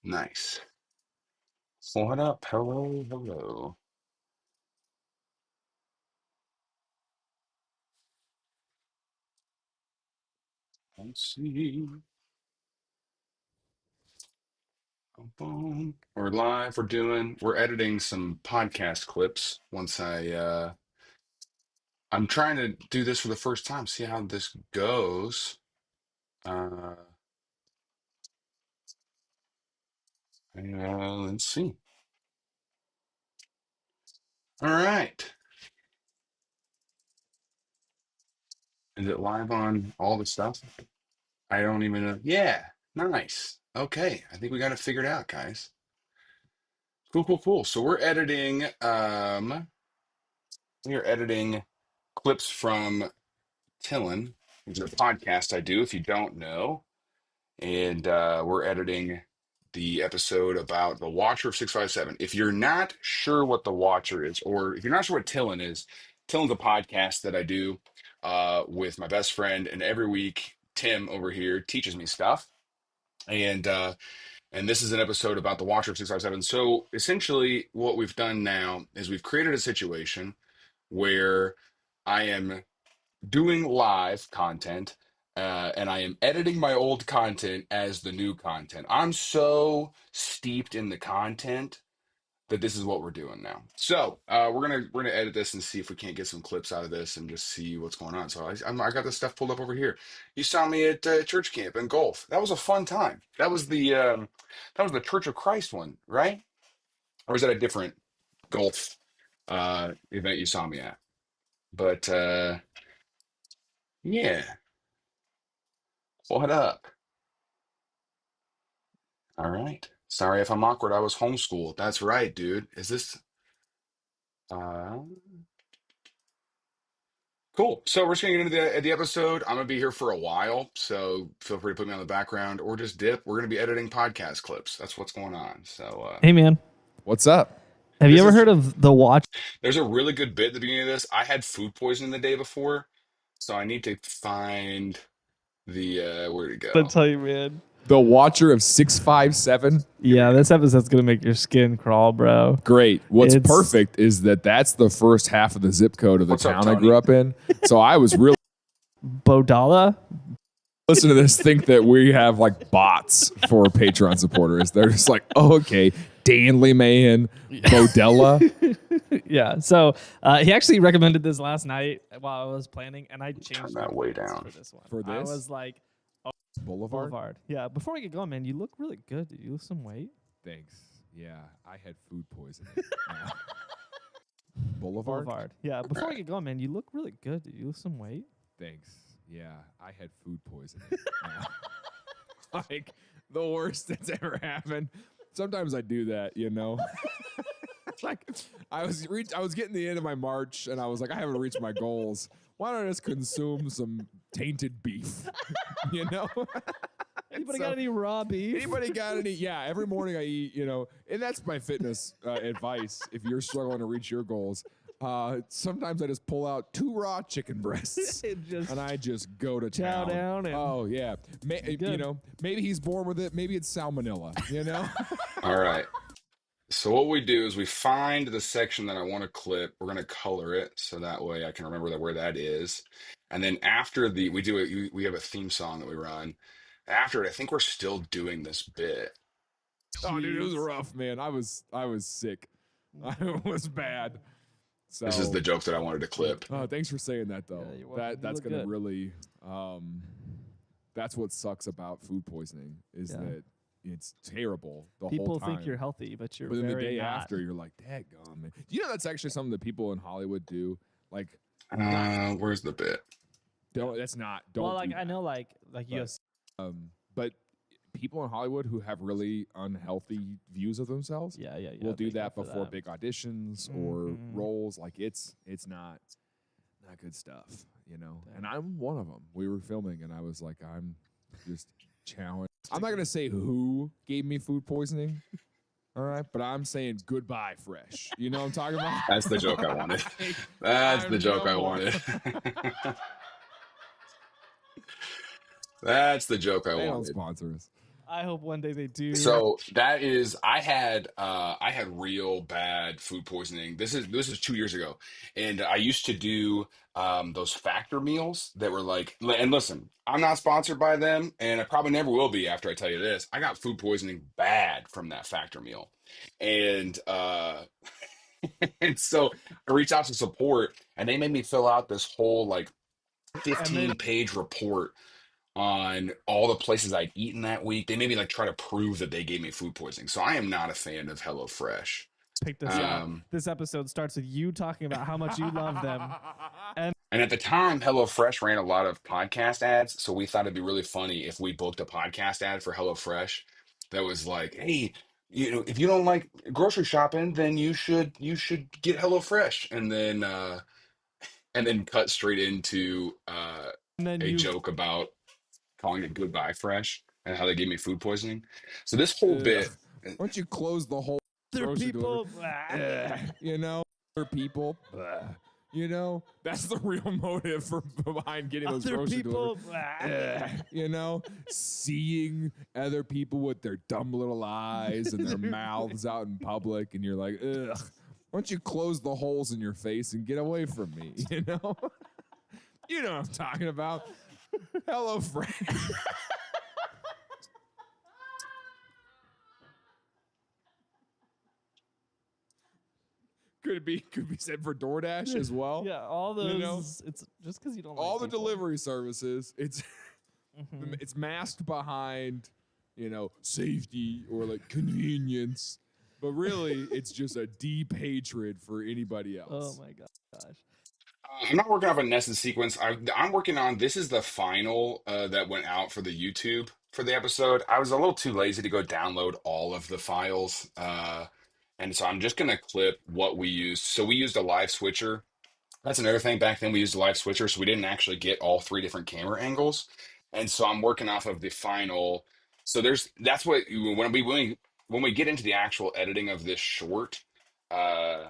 Nice. What up? Hello, hello. Let's see. Boom. We're live. We're editing some podcast clips. I'm trying to do this for the first time, see how this goes. Uh, let's see. All right. Is it live on all the stuff? I don't even know. Yeah, nice. Okay, I think we got it figured out, guys. Cool, cool, cool. So we are editing clips from TILLN, which is a podcast I do, if you don't know. And we're editing the episode about the Watcher of 657. If you're not sure what the Watcher is, or if you're not sure what TILLN is, TILLN's a podcast that I do with my best friend, and every week Tim over here teaches me stuff. And this is an episode about the Watcher of 657. So essentially, what we've done now is we've created a situation where I am doing live content, and I am editing my old content as the new content. I'm so steeped in the content that this is what we're doing now. So we're gonna edit this and see if we can't get some clips out of this and just see what's going on. So I got this stuff pulled up over here. You saw me at church camp and golf. That was a fun time. That was the Church of Christ one, right? Or is that a different golf event you saw me at? But yeah, what up? All right. Sorry if I'm awkward. I was homeschooled. That's right, dude. Is this uh cool? So we're just gonna get into the episode. I'm gonna be here for a while, so feel free to put me on the background or just dip. We're gonna be editing podcast clips. That's what's going on. So Hey man, What's up? have you this ever is heard of the watch? there's a really good bit at the beginning of this. I had food poisoning the day before, so I need to find the where'd it I'll go? tell you, man. The Watcher of 657. Yeah, this episode's gonna make your skin crawl, bro. Great. What's It's- perfect is that's the first half of the zip code of the What's up, town I Tony? grew up in. So I was really Bodala. listen to this, think that we have like bots for Patreon supporters. They're just like, oh, okay, Danley Man, Bodella. Yeah. So he actually recommended this last night while I was planning, and I changed Turn that my way plans down. for this one. For I this? was like, Boulevard. Boulevard. Yeah. Before we get going, man, you look really good. Did you lose some weight? Thanks. Yeah, I had food poisoning. Boulevard. Boulevard. Yeah. Before we get going, man, you look really good. Did you lose some weight? Thanks. Yeah, I had food poisoning. Like the worst that's ever happened. Sometimes I do that, you know. Like I was getting the end of my march, and I was like, I haven't reached my goals. Why don't I just consume some tainted beef? You know. Anybody So- got any raw beef? Anybody got any? Yeah, every morning I eat, you know, and that's my fitness advice. If you're struggling to reach your goals, sometimes I just pull out 2 raw chicken breasts and I just go to chow town. down and- Oh yeah, you good. know, maybe he's born with it. Maybe it's salmonella. You know. All right. So what we do is we find the section that I want to clip. We're going to color it so that way I can remember where that is. And then after we have a theme song that we run. After it, I think we're still doing this bit. Oh, dude, it was rough, man. I was sick. I was bad. So This is the joke that I wanted to clip. thanks for saying that, though. Yeah, you're welcome. You That's look gonna good. really. That's what sucks about food poisoning is Yeah. that it's terrible the People whole time. think you're healthy, but you're but then the very day not. after, you're like, "Daggone, man!" Do you know that's actually something that people in Hollywood do? Like, Where's the bit? don't. That's not. Don't. Well, do like I that. know, like you. But people in Hollywood who have really unhealthy views of themselves Yeah. will do they go that for before that. big auditions or Mhm. roles. Like it's not good stuff, you know. And I'm one of them. We were filming, and I was like, I'm just challenged. I'm not gonna say who gave me food poisoning, all right, but I'm saying goodbye, fresh. You know what I'm talking about? That's the joke I wanted. Like, That's the I'm joke no I more. wanted. That's the joke I They don't wanted. sponsor us. I hope one day they do. So that is, I had real bad food poisoning. This is 2 years ago, and I used to do those factor meals that were like, and listen, I'm not sponsored by them, and I probably never will be after I tell you this. I got food poisoning bad from that factor meal, and and so I reached out to support, and they made me fill out this whole like And then 15-page report on all the places I'd eaten that week. They made me like try to prove that they gave me food poisoning. So I am not a fan of HelloFresh. pick this up. This episode starts with you talking about how much you love them. And at the time, HelloFresh ran a lot of podcast ads. So we thought it'd be really funny if we booked a podcast ad for HelloFresh that was like, hey, if you don't like grocery shopping, then you should get HelloFresh. And then cut straight into And then a you joke about calling it Goodbye Fresh and how they gave me food poisoning. So this whole bit, Why don't you close the whole other grocery people. other people. That's the real motive behind getting those Other grocery people. delivered. Seeing other people with their dumb little eyes and their mouths out in public, and you're like, ugh. Why don't you close the holes in your face and get away from me? You know what I'm talking about. Hello, friend. Could be said for DoorDash as well. Yeah, all those. It's just because you don't like All the people. delivery services. It's masked behind, safety or like convenience, but really it's just a deep hatred for anybody else. Oh my gosh. I'm not working off a nested sequence. I'm working on, this is the final that went out for the YouTube for the episode. I was a little too lazy to go download all of the files. And so I'm just going to clip what we used. So we used a live switcher. That's another thing. Back then we used a live switcher, so we didn't actually get all three different camera angles. And so I'm working off of the final. So that's what when we get into the actual editing of this short, uh,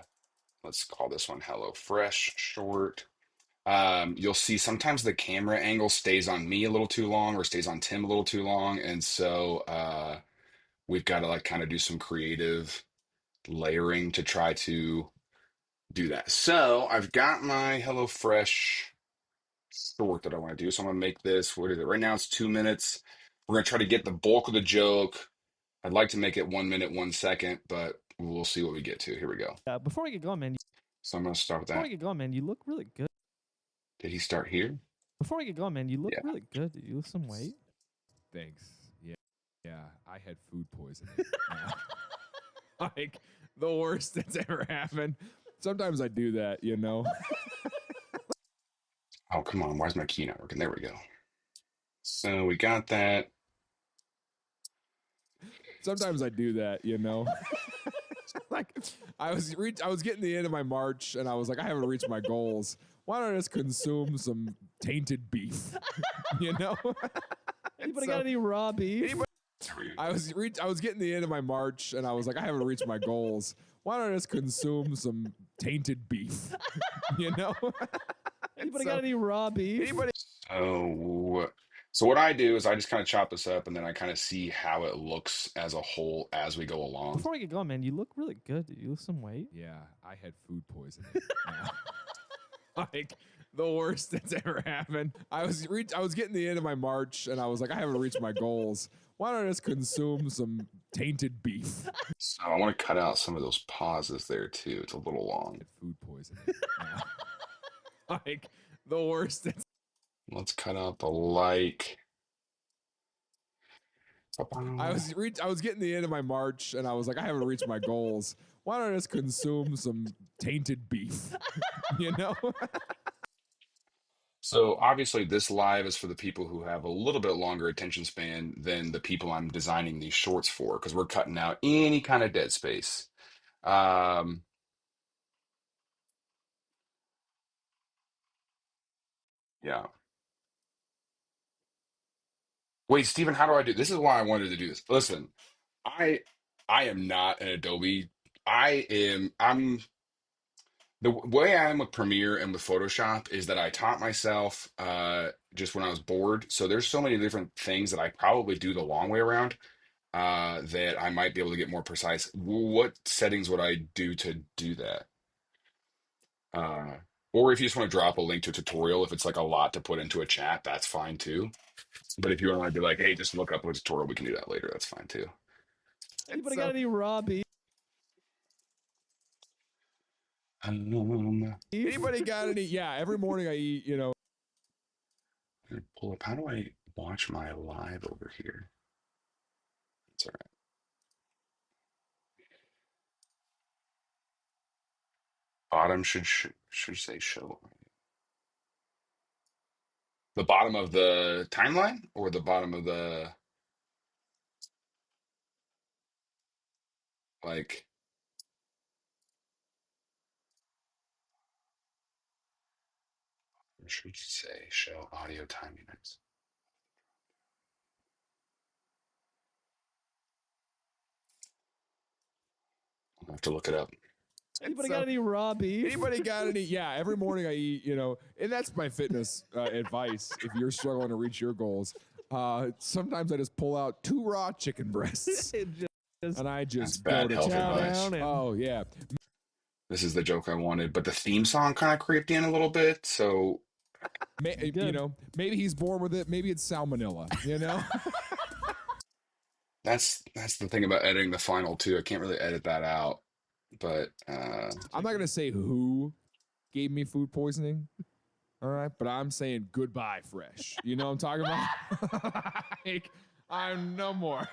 let's call this one Hello Fresh short. You'll see sometimes the camera angle stays on me a little too long or stays on Tim a little too long. And so we've got to like kind of do some creative layering to try to do that. So I've got my HelloFresh short that I want to do. So I'm gonna make this. What is it? Right now it's 2 minutes. We're gonna try to get the bulk of the joke. I'd like to make it 1 minute, 1 second, but we'll see what we get to. Here we go. Before we get going, man. So I'm gonna start with that. You look really good. Did he start here? Before we get going, man, you look Yeah. really good. Did you lose some weight? Thanks. Yeah. I had food poisoning. Like the worst that's ever happened. Sometimes I do that. Oh, come on. Why's my key not working? There we go. So we got that. Sometimes I do that. Like I was getting the end of my march, and I was like, I haven't reached my goals. Why don't I just consume some tainted beef? Anybody got any raw beef? I was getting the end of my march, and I was like, I haven't reached my goals. Why don't I just consume some tainted beef? Anybody got any raw beef? So what I do is I just kind of chop this up and then I kind of see how it looks as a whole as we go along. Before we get going, man, you look really good. Did you lose some weight? Yeah, I had food poisoning. Like the worst that's ever happened. I was getting the end of my march, and I was like, I haven't reached my goals. Why don't I just consume some tainted beef? So I want to cut out some of those pauses there too. It's a little long. Food poisoning. Like the worst. Let's cut out the like. I was getting the end of my march, and I was like, I haven't reached my goals. Why don't I just consume some tainted beef? So obviously this live is for the people who have a little bit longer attention span than the people I'm designing these shorts for, because we're cutting out any kind of dead space. Yeah. Wait, Steven, how do I do this? Is why I wanted to do this. Listen, I I am not an Adobe. I'm The way I am with Premiere and with Photoshop is that I taught myself just when I was bored. So there's so many different things that I probably do the long way around that I might be able to get more precise. What settings would I do to do that? Uh, or if you just want to drop a link to a tutorial, if it's like a lot to put into a chat, that's fine too. But if you want to be like, hey, just look up a tutorial, we can do that later. That's fine too. Anybody So- got any raw beef? Anybody got any? Yeah, every morning I eat, Pull up. How do I watch my live over here? It's all right. Bottom should say show. The bottom of the timeline or the bottom of the like should say show audio time units. I'll have to look it up. Anybody So- got any raw beef? Anybody got any? Yeah, every morning I eat, and that's my fitness advice. If you're struggling to reach your goals, sometimes I just pull out 2 raw chicken breasts and I That's just bad go to health town. advice. down and Oh yeah, This is the joke I wanted, but the theme song kind of creeped in a little bit. So Good. Maybe he's born with it. Maybe it's salmonella. that's the thing about editing the final too. I can't really edit that out, but I'm not gonna say who gave me food poisoning. All right, but I'm saying goodbye, fresh. You know what I'm talking about? Like, I'm no more.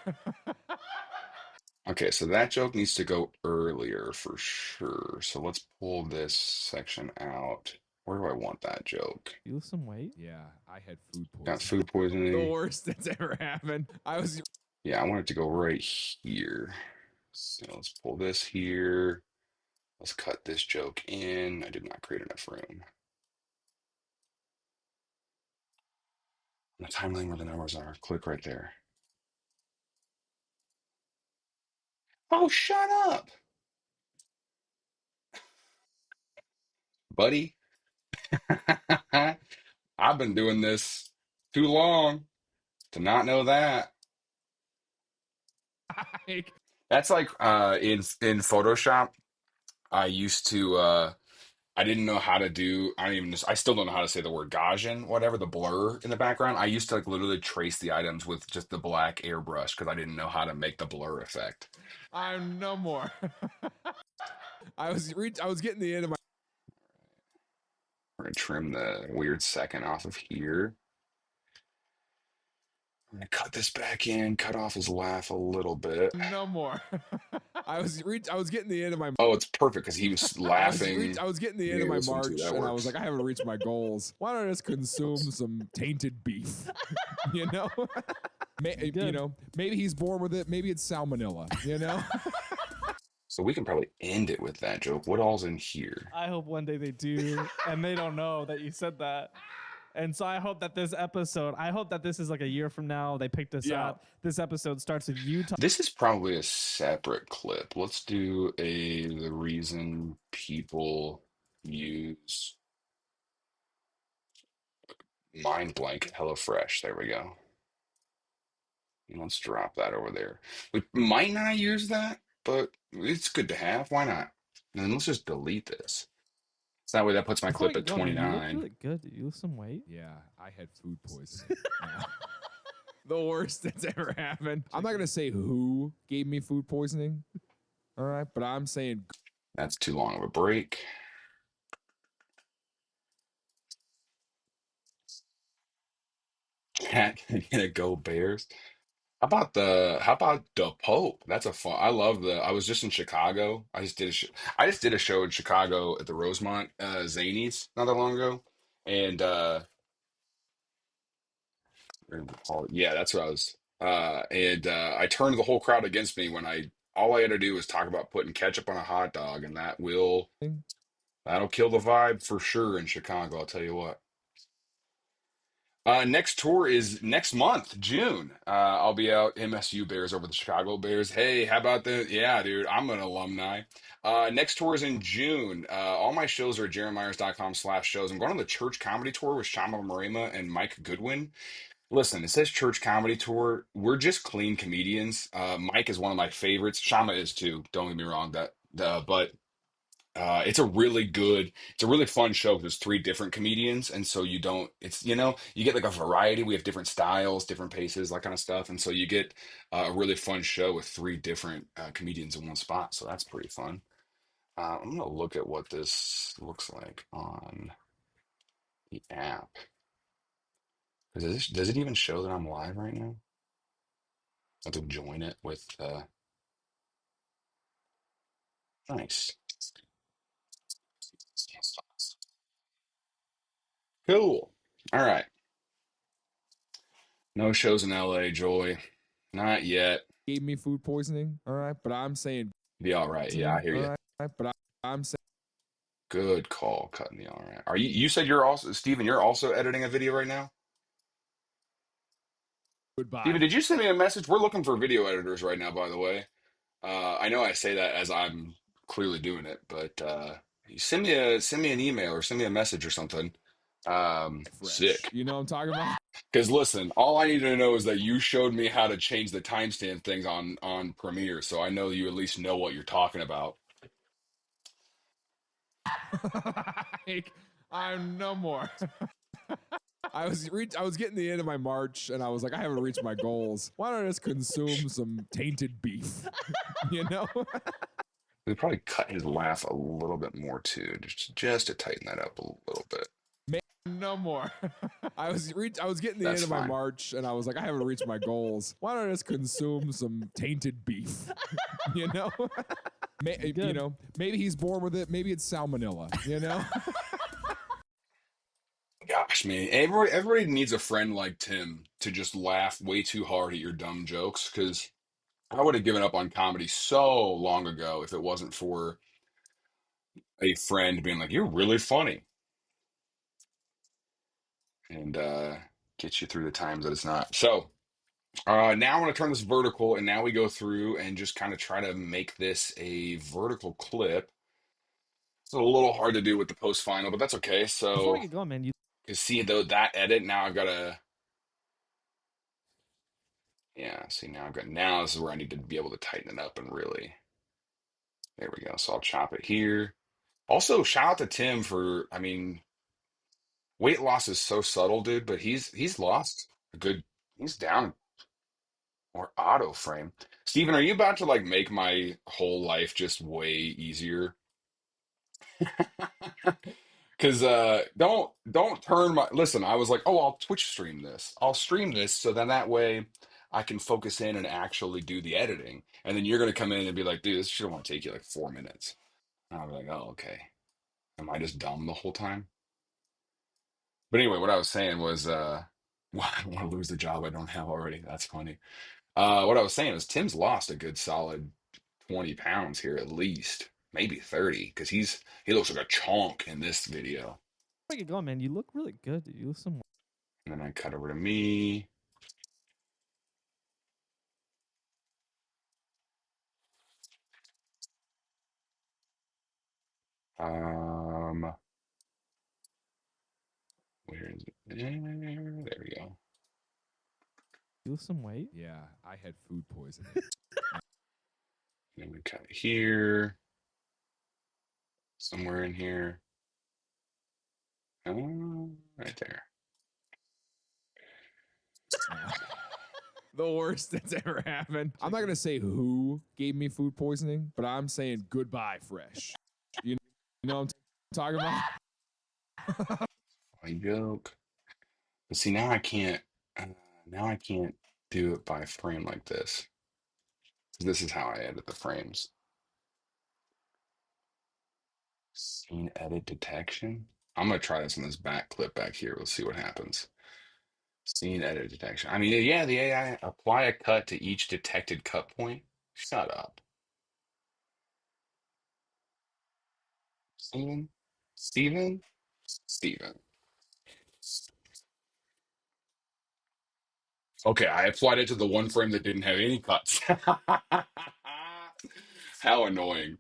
okay. So that joke needs to go earlier for sure. So let's pull this section out. Where do I want that joke? you lose some weight. Yeah, I had food Got poisoning. food poisoning. The worst that's ever happened. I was Yeah, I want it to go right here. So let's pull this here. Let's cut this joke in. I did not create enough room. The timeline where the numbers are. Click right there. Oh, shut up, buddy. I've been doing this too long to not know that. like, That's like in Photoshop. I used to I didn't know how to do I don't even I still don't know how to say the word Gaussian, whatever, the blur in the background. I used to like literally trace the items with just the black airbrush because I didn't know how to make the blur effect. I'm no more. I was getting the end of my. We're gonna trim the weird second off of here. I'm gonna cut this back in, cut off his laugh a little bit. No more. I was getting the end of my. Oh, it's perfect because he was laughing. I was getting the end Yeah, of my this one too, march, that and I was works. like, I haven't reached my goals. Why don't I just consume some tainted beef? you know, Good. maybe he's born with it. Maybe it's salmonella. So we can probably end it with that joke. What all's in here? I hope one day they do, and they don't know that you said that. And so I hope that this episode, I hope that this is like a year from now. They picked us Yeah. up. This episode starts with you talking. This is probably a separate clip. Let's do the reason people use mind blank HelloFresh. There we go. And let's drop that over there. We might not use that, but it's good to have. Why not? And then let's just delete this. So that way that puts my Before clip you at go, man, you look 29. really good. Did you lose some weight? Yeah, I had food poisoning. The worst that's ever happened. I'm not gonna say who gave me food poisoning. All right, but I'm saying That's too long of a break. Cat gonna go Bears. How about the Pope? That's a fun. I love the. I was just in Chicago. I just did a show in Chicago at the Rosemont Zanies not that long ago, and yeah, that's what I was. And I turned the whole crowd against me when I all I had to do was talk about putting ketchup on a hot dog, and that'll kill the vibe for sure in Chicago. I'll tell you what. Next tour is next month, June. I'll be out MSU Bears over the Chicago Bears. Hey, how about that? Yeah, dude, I'm an alumni. Next tour is in June. All my shows are at jeremyers.com/shows. I'm going on the church comedy tour with Shama Marema and Mike Goodwin. Listen, it says church comedy tour. We're just clean comedians. Mike is one of my favorites. Shama is too. Don't get me wrong. But it's a really fun show because there's three different comedians, and so you don't, it's, you get like a variety. We have different styles, different paces, that kind of stuff, and so you get a really fun show with three different comedians in one spot. So that's pretty fun. I'm gonna look at what this looks like on the app. Does it even show that I'm live right now? I have to join it with nice. Cool. All right. No shows in LA, Joy. Not yet. Gave me food poisoning. All right. But I'm saying, Be all right. Yeah, I hear you. all right. But I'm saying, Good call, cutting the all right. Are you said you're also, Steven, you're also editing a video right now? goodbye. Steven, did you send me a message? We're looking for video editors right now, by the way. I know I say that as I'm clearly doing it, but you send me an email or send me a message or something. Fresh. Sick. You know what I'm talking about? Because listen, all I need to know is that you showed me how to change the timestamp things on Premiere, so I know you at least know what you're talking about. Like, I'm no more. I was getting the end of my march, and I was like, I haven't reached my goals. Why don't I just consume some tainted beef? You know? We probably cut his laugh a little bit more too, just to tighten that up a little bit. No more. I was getting the That's end of my fine. march, and I was like, I haven't reached my goals. Why don't I just consume some tainted beef? You know? You know, maybe he's born with it. Maybe it's salmonella. You know? Gosh, man, everybody needs a friend like Tim to just laugh way too hard at your dumb jokes. Because I would have given up on comedy so long ago if it wasn't for a friend being like, "You're really funny," and get you through the times that it's not. So now I want to turn this vertical, and now we go through and just kind of try to make this a vertical clip. It's a little hard to do with the post final, but that's okay. Before we So, get going, man, you because see though that edit, now I've got to. Yeah, see now this is where I need to be able to tighten it up and really. There we go. So I'll chop it here. Also, shout out to Tim for, I mean, weight loss is so subtle, dude, but he's lost a good, he's down or auto frame. Steven, are you about to like make my whole life just way easier? Because don't turn my listen, I was like, oh, I'll Twitch stream this. I'll stream this so then that way I can focus in and actually do the editing. And then you're gonna come in and be like, dude, this should only take you like 4 minutes. And I'll be like, oh, okay. Am I just dumb the whole time? But anyway, what I was saying was well, I don't want to lose the job I don't have already. That's funny. What I was saying is Tim's lost a good solid 20 pounds here at least, maybe 30, because he looks like a chonk in this video. before we get going, man, you look really good. Dude. You look some. And then I cut over to me. Um, where is it? There we go. You lose some weight. Yeah, I had food poisoning. Then we cut it here, somewhere in here. Right there. The worst that's ever happened. I'm not gonna say who gave me food poisoning, but I'm saying goodbye, fresh. You know what I'm talking about? I joke. But see, now I can't. Now I can't do it by frame like this. This is how I edit the frames. Scene edit detection. I'm gonna try this in this back clip back here. We'll see what happens. Scene edit detection. I mean, yeah, the AI apply a cut to each detected cut point. Shut up. Steven? Steven? Steven. Okay, I applied it to the one frame that didn't have any cuts. How annoying.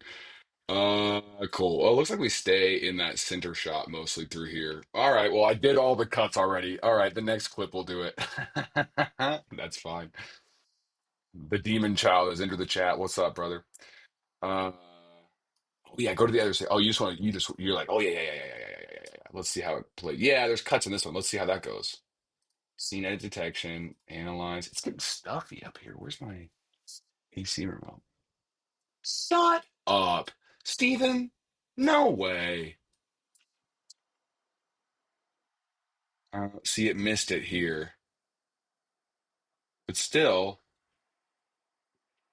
Cool. Well, it looks like we stay in that center shot mostly through here. All right, well, I did all the cuts already. All right, the next clip will do it. That's fine. The demon child has entered the chat. What's up, brother? Uh, oh yeah, go to the other side. Oh, you're like, oh yeah. Let's see how it played. Yeah, there's cuts in this one. Let's see how that goes. Scene edit detection, analyze. It's getting stuffy up here. Where's my AC remote? Shut up, Steven. No way. See, it missed it here. But still,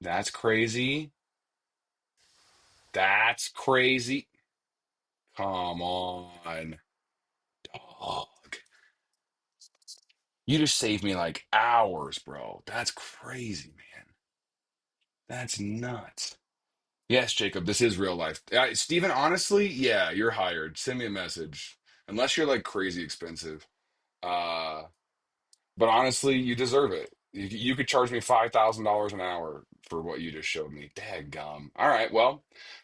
that's crazy. That's crazy. Come on, dog. You just saved me like hours, bro. That's crazy, man. That's nuts. Yes, Jacob, this is real life. Steven, honestly, yeah, you're hired. Send me a message. Unless you're like crazy expensive. Uh, but honestly, you deserve it. You could charge me $5,000 an hour for what you just showed me. Dadgum. All right, well,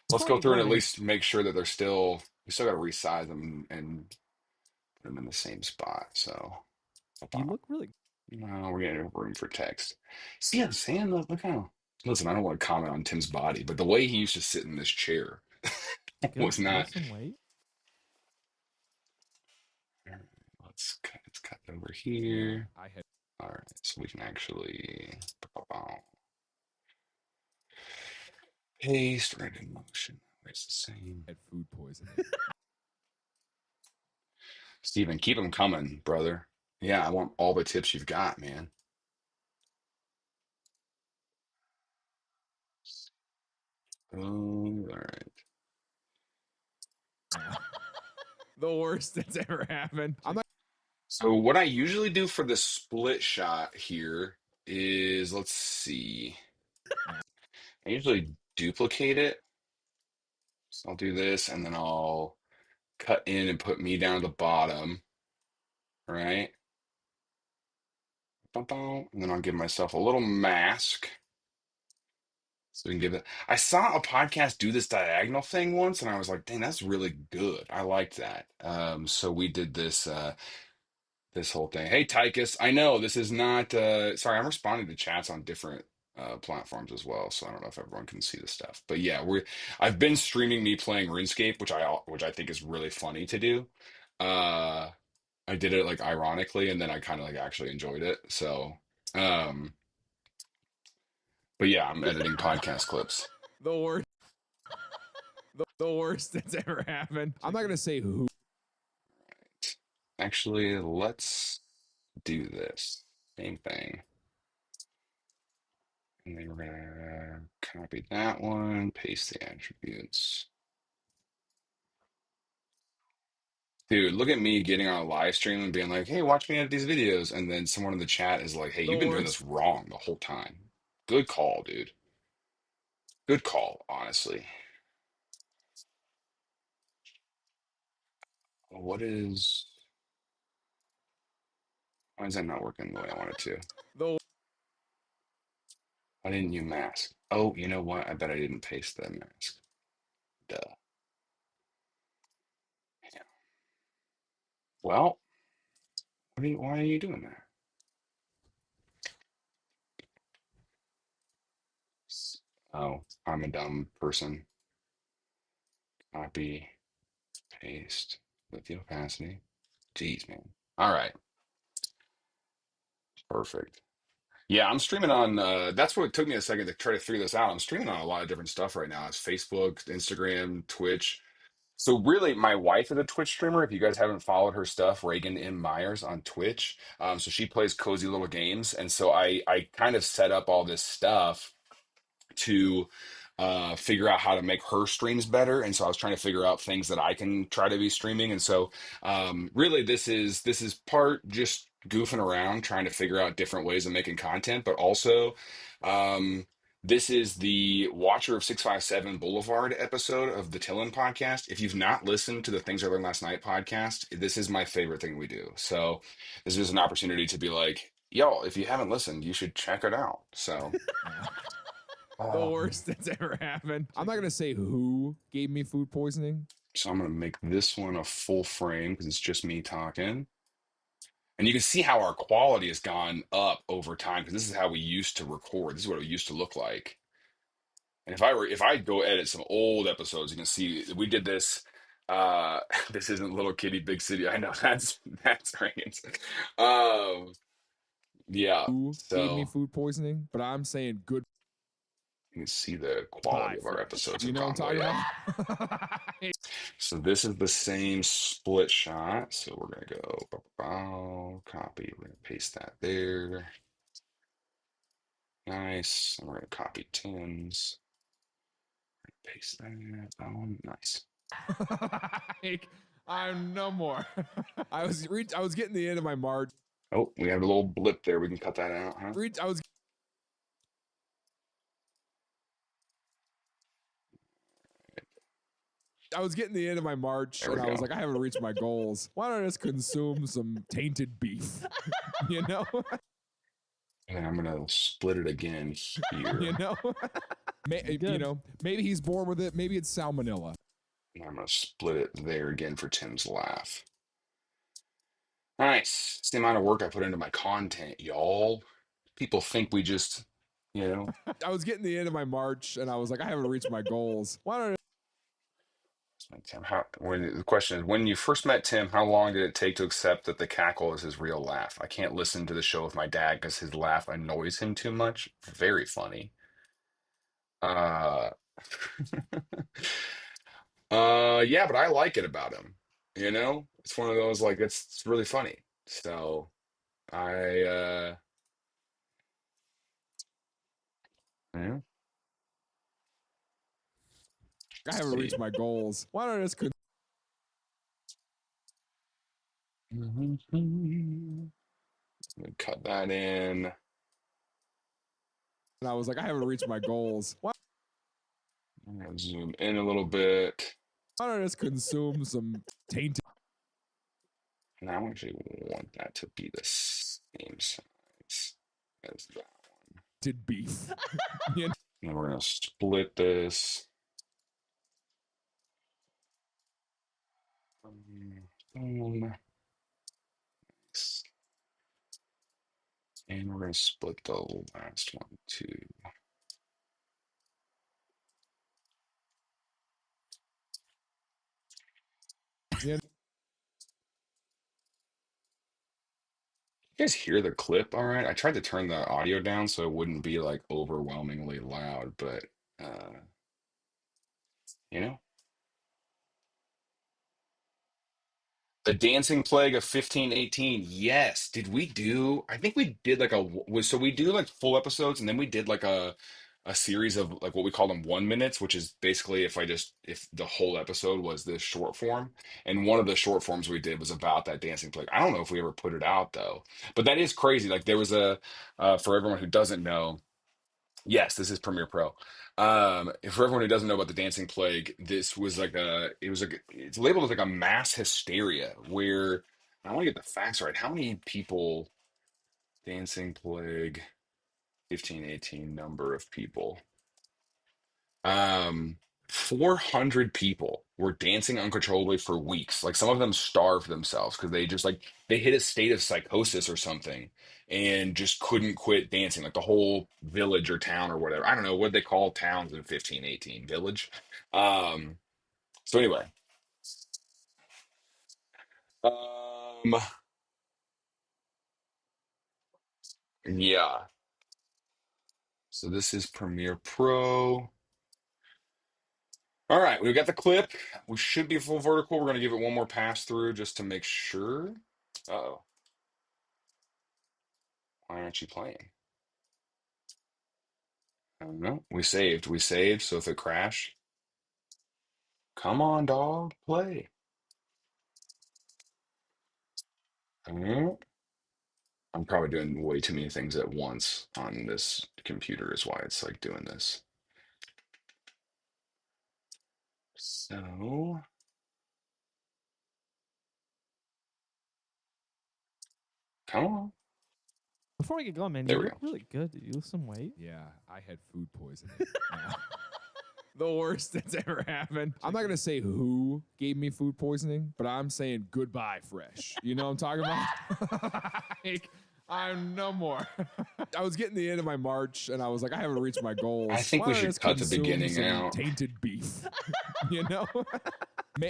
let's go Funny, through and at funny. least make sure that we still got to resize them and put them in the same spot. So, You look really no, we're getting room for text. See what I'm saying? Look how. Listen, I don't want to comment on Tim's body, but the way he used to sit in this chair good. was Lose not. some weight. All right, let's cut over Yeah, here. I had All right, so we can actually paste right in motion. It's the same. food poisoning. Steven, keep them coming, brother. Yeah, I want all the tips you've got, man. Oh, all right. The worst that's ever happened. I'm not. So what I usually do for the split shot here is, let's see. I usually duplicate it. So I'll do this, and then I'll cut in and put me down at the bottom, right? And then I'll give myself a little mask. So we can give it. I saw a podcast do this diagonal thing once, and I was like, "Dang, that's really good. I liked that." So we did this whole thing. Hey, Tychus, I know this is not. Sorry, I'm responding to chats on different platforms as well, so I don't know if everyone can see the stuff. But yeah, I've been streaming me playing RuneScape, which I think is really funny to do. Uh, I did it like ironically, and then I kind of like actually enjoyed it. So, um, but yeah, I'm editing podcast clips. The worst. The worst that's ever happened. I'm not gonna say who. Actually, let's do this. Same thing. And then we're gonna copy that one, paste the attributes. Dude, look at me getting on a live stream and being like, hey, watch me edit these videos. And then someone in the chat is like, hey, The you've been doing worst. this wrong the whole time. Good call, dude. Good call, honestly. Why is that not working the way I want it to? The Why didn't you mask? Oh, you know what? I bet I didn't paste the mask. Duh. Yeah. Well, why are you doing that? Oh, I'm a dumb person. Copy, paste with the opacity. Jeez, man. All right. Perfect. Yeah, I'm streaming on that's what it took me a second to try to figure this out. I'm streaming on a lot of different stuff right now. It's Facebook, Instagram, Twitch. So really, my wife is a Twitch streamer. If you guys haven't followed her stuff, Reagan M. Myers on Twitch. So she plays cozy little games. And so I kind of set up all this stuff to figure out how to make her streams better. And so I was trying to figure out things that I can try to be streaming. And so really this is part just goofing around, trying to figure out different ways of making content, but also um, this is the Watcher of 657 Boulevard episode of the TILLN Podcast. If you've not listened to the Things I Learned Last Night podcast, this is my favorite thing we do. So this is an opportunity to be like, y'all, if you haven't listened, you should check it out. So, The worst that's ever happened. I'm not gonna say who gave me food poisoning. so I'm gonna make this one a full frame because it's just me talking. And you can see how our quality has gone up over time because this is how we used to record. This is what it used to look like. And if I go edit some old episodes, you can see we did this. This isn't Little Kitty Big City. I know that's Reagan's. Um, yeah. Who gave me So food poisoning? But I'm saying good you can see the quality Pie of our flesh. episodes You have know what gone I'm way up. talking about? So this is the same split shot. So we're gonna go copy. We're gonna paste that there. Nice. And we're gonna copy Tim's. Paste that. Oh, nice. Like, I'm no more. I was getting the end of my march. Oh, we have a little blip there. We can cut that out, huh? I was getting the end of my march, There and we I was go. like, I haven't reached my goals. Why don't I just consume some tainted beef? You know, And I'm gonna split it again here. you know, you know. Maybe he's born with it. Maybe it's salmonella. And I'm gonna split it there again for Tim's laugh. Nice. It's the amount of work I put into my content, y'all. People think we just, you know. I was getting the end of my march, and I was like, I haven't reached my goals. Why don't I Tim, the question is, when you first met Tim, how long did it take to accept that the cackle is his real laugh? I can't listen to the show with my dad because his laugh annoys him too much. Very funny. Uh, yeah, but I like it about him. You know, it's one of those like it's really funny. So I, yeah, haven't see. reached my goals? Why don't I just Cut that in. And I was like, I haven't reached my goals. Why I'm gonna zoom in a little bit. don't I just consume some tainted And I actually want that to be the same size as that. beef? You know? And then we're gonna split this. Boom. Nice. And we're gonna split the last one too. You You guys hear the clip all right? I tried to turn the audio down so it wouldn't be like overwhelmingly loud, but you know. The Dancing Plague of 1518. Yes. Did we do? I think we did like so we do like full episodes and then we did like a series of like what we call them 1 minutes, which is basically if the whole episode was this short form. And one of the short forms we did was about that Dancing Plague. I don't know if we ever put it out though. But that is crazy. Like there was for everyone who doesn't know. Yes, this is Premiere Pro. For everyone who doesn't know about the Dancing Plague, this was it's labeled as like a mass hysteria where I want to get the facts right. How many people Dancing Plague 1518 number of people? 400 people were dancing uncontrollably for weeks. Like some of them starved themselves because they just like they hit a state of psychosis or something and just couldn't quit dancing. Like the whole village or town or whatever. I don't know what they call towns in 1518. Village. Um, so anyway. Um, yeah. So this is Premiere Pro. All right, we got the clip. We should be full vertical. We're gonna give it one more pass through just to make sure. Uh-oh. Why aren't you playing? I don't know. We saved. We saved. So if it crash, come on, dog, play. I'm probably doing way too many things at once on this computer is why it's like doing this. So come on. Before we get going, man, There you we look really good. Did you lose some weight? Yeah, I had food poisoning. Yeah. The worst that's ever happened. I'm not going to say who gave me food poisoning, but I'm saying goodbye, fresh. You know what I'm talking about? Like, I'm no more. I was getting the end of my march, and I was like, I haven't reached my goals. I think Why we don't I should just cut the consume beginning some out. tainted beef. You know?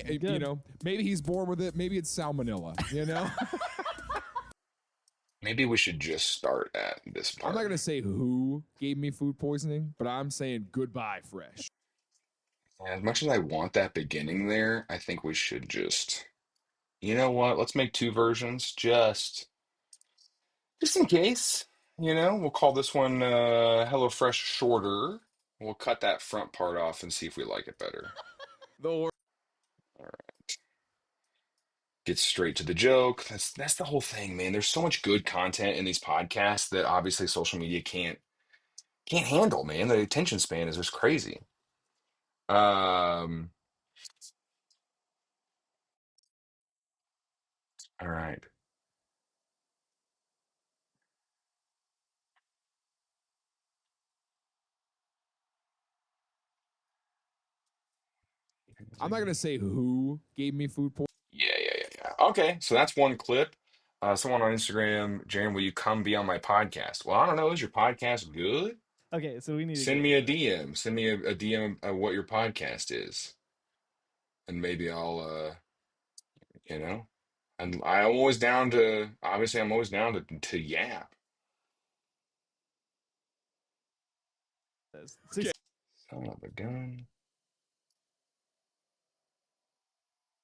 You Good. know, maybe he's born with it. Maybe it's salmonella, you know? Maybe we should just start at this part. I'm not going to say who gave me food poisoning, but I'm saying goodbye, fresh. As much as I want that beginning there, I think we should just, you know what? Let's make two versions just in case. We'll call this one HelloFresh Shorter. We'll cut that front part off and see if we like it better. The worst. All right. Get straight to the joke. That's the whole thing, man. There's so much good content in these podcasts that obviously social media can't handle, man. The attention span is just crazy. All right. I'm not going to say who gave me food poisoning. Yeah. Okay, so that's one clip. Someone on Instagram, Jaren, will you come be on my podcast? Well, I don't know. Is your podcast good? Okay, so we need to Send get me a into this. DM. Send me a DM of what your podcast is, and maybe I'll, you know, and I'm always down to. Obviously, I'm always down to yap. This. Okay. Son of a gun.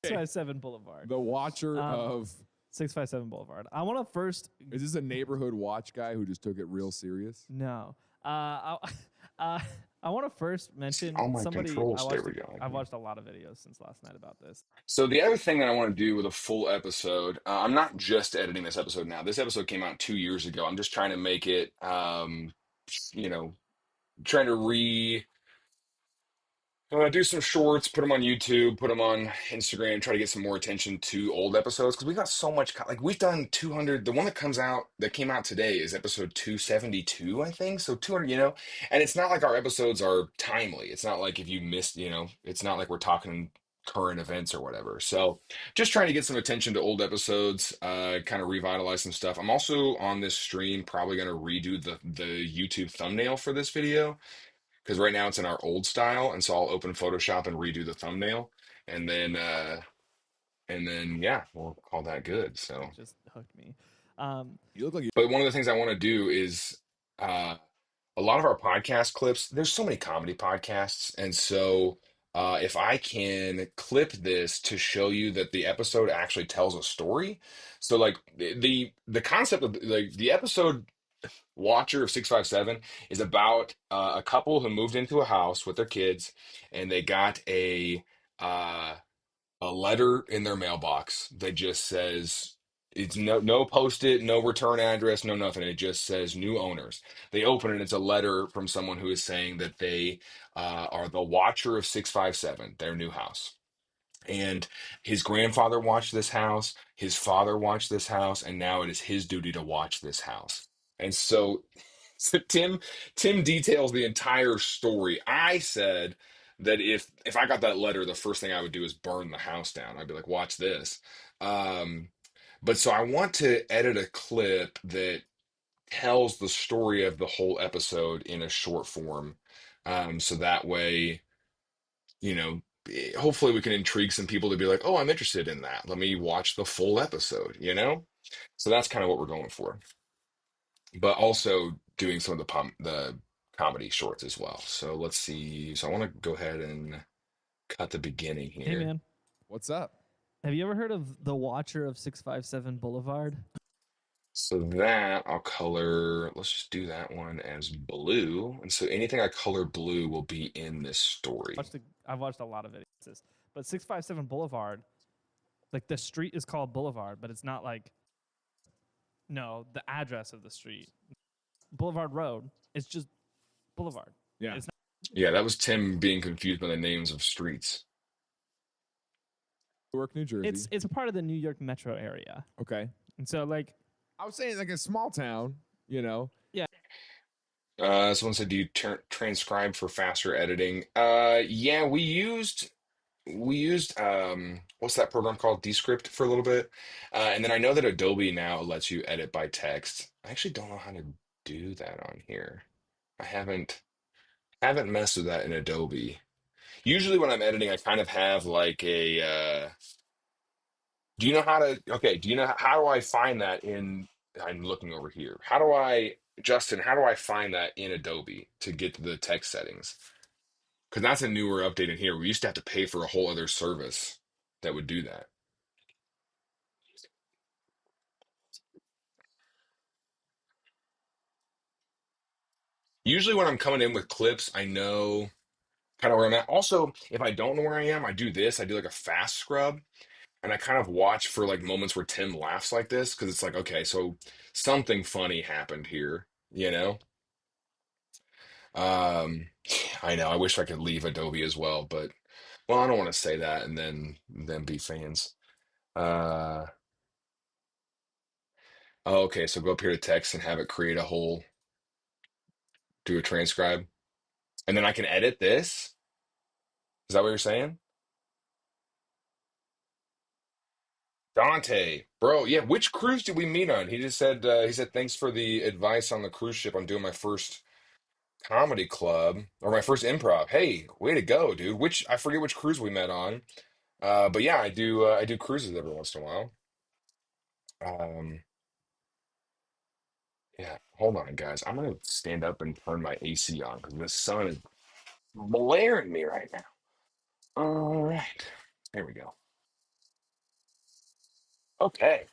657 Boulevard. The watcher of 657 Boulevard. I want to first. is this a neighborhood watch guy who just took it real serious? No. I want to first mention All my somebody. controls. There we go. I've watched a lot of videos since last night about this. So the other thing that I want to do with a full episode, I'm not just editing this episode now. This episode came out 2 years ago. I'm just trying to make it, you know, trying to do some shorts, put them on YouTube, put them on Instagram, try to get some more attention to old episodes because we got so much. Like we've done 200. The one that came out today is episode 272, I think. So 200, and it's not like our episodes are timely. It's not like if you missed, it's not like we're talking current events or whatever. So just trying to get some attention to old episodes, kind of revitalize some stuff. I'm also on this stream probably going to redo the YouTube thumbnail for this video because right now it's in our old style, and so I'll open Photoshop and redo the thumbnail, and then yeah, we'll call that good. So, It just hooked me. You look like you. but one of the things I want to do is a lot of our podcast clips. There's so many comedy podcasts, and so if I can clip this to show you that the episode actually tells a story, so like the concept of like the episode Watcher of 657 is about a couple who moved into a house with their kids and they got uh, a letter in their mailbox that just says it's no post-it, no return address, no nothing. It just says new owners. They open it, it's a letter from someone who is saying that they are the Watcher of 657, their new house. And his grandfather watched this house, his father watched this house, and now it is his duty to watch this house. And so, so Tim details the entire story. I said that if I got that letter, the first thing I would do is burn the house down. I'd be like, watch this. Um, but so I want to edit a clip that tells the story of the whole episode in a short form. So that way hopefully we can intrigue some people to be like, oh, I'm interested in that. Let me watch the full episode. So that's kind of what we're going for. But also doing some of the comedy shorts as well. So let's see. So I want to go ahead and cut the beginning Hey, here. man. What's up? Have you ever heard of the Watcher of 657 Boulevard? So that I'll color, let's just do that one as blue. And so anything I color blue will be in this story. I've watched a lot of videos. But 657 Boulevard, like the street is called Boulevard, but it's not like, no, the address of the street. Boulevard Road. It's just Boulevard. Yeah. It's Yeah, that was Tim being confused by the names of streets. Newark, New Jersey. It's a part of the New York metro area. Okay. And so like I was saying like a small town, you know? Someone said, "Do you transcribe for faster editing?" Yeah, we used what's that program called? Descript for a little bit, and then I know that Adobe now lets you edit by text. I actually don't know how to do that on here. I haven't messed with that in Adobe. Usually when I'm editing, I kind of have like a do you know how to okay, do you know how do I find that in I'm looking over here. How do I Justin, how do I find that in Adobe to get to the text settings? Because that's a newer update in here. We used to have to pay for a whole other service that would do that. Usually when I'm coming in with clips, I know kind of where I'm at. Also, if I don't know where I am, I do this. I do like a fast scrub and I kind of watch for like moments where Tim laughs like this because it's like, okay, so something funny happened here, you know? Um, I know. I wish I could leave Adobe as well, but well, I don't want to say that and then be fans. Uh, oh, okay, so go up here to text and have it create a whole do a transcribe, and then I can edit this. Is that what you're saying? Dante, bro, yeah, which cruise did we meet on? He said thanks for the advice on the cruise ship. I'm doing my first comedy club or my first improv. Hey, way to go, dude. Which I forget which cruise we met on. But yeah, I do cruises every once in a while. Um, yeah, hold on, guys. I'm gonna stand up and turn my AC on because the sun is blaring me right now. All right, here we go. Okay,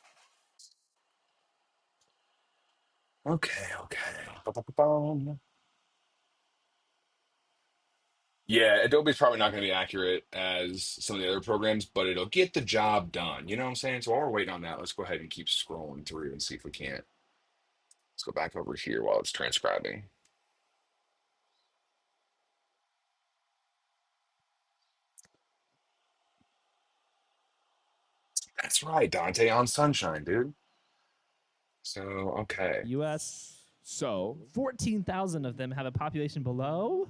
okay. Ba-ba-ba-bum. Yeah, Adobe's probably not going to be accurate as some of the other programs, but it'll get the job done. You know what I'm saying? So while we're waiting on that, let's go ahead and keep scrolling through and see if we can't. Let's go back over here while it's transcribing. That's right, Dante on Sunshine, dude. So, okay. U.S. So 14,000 of them have a population below.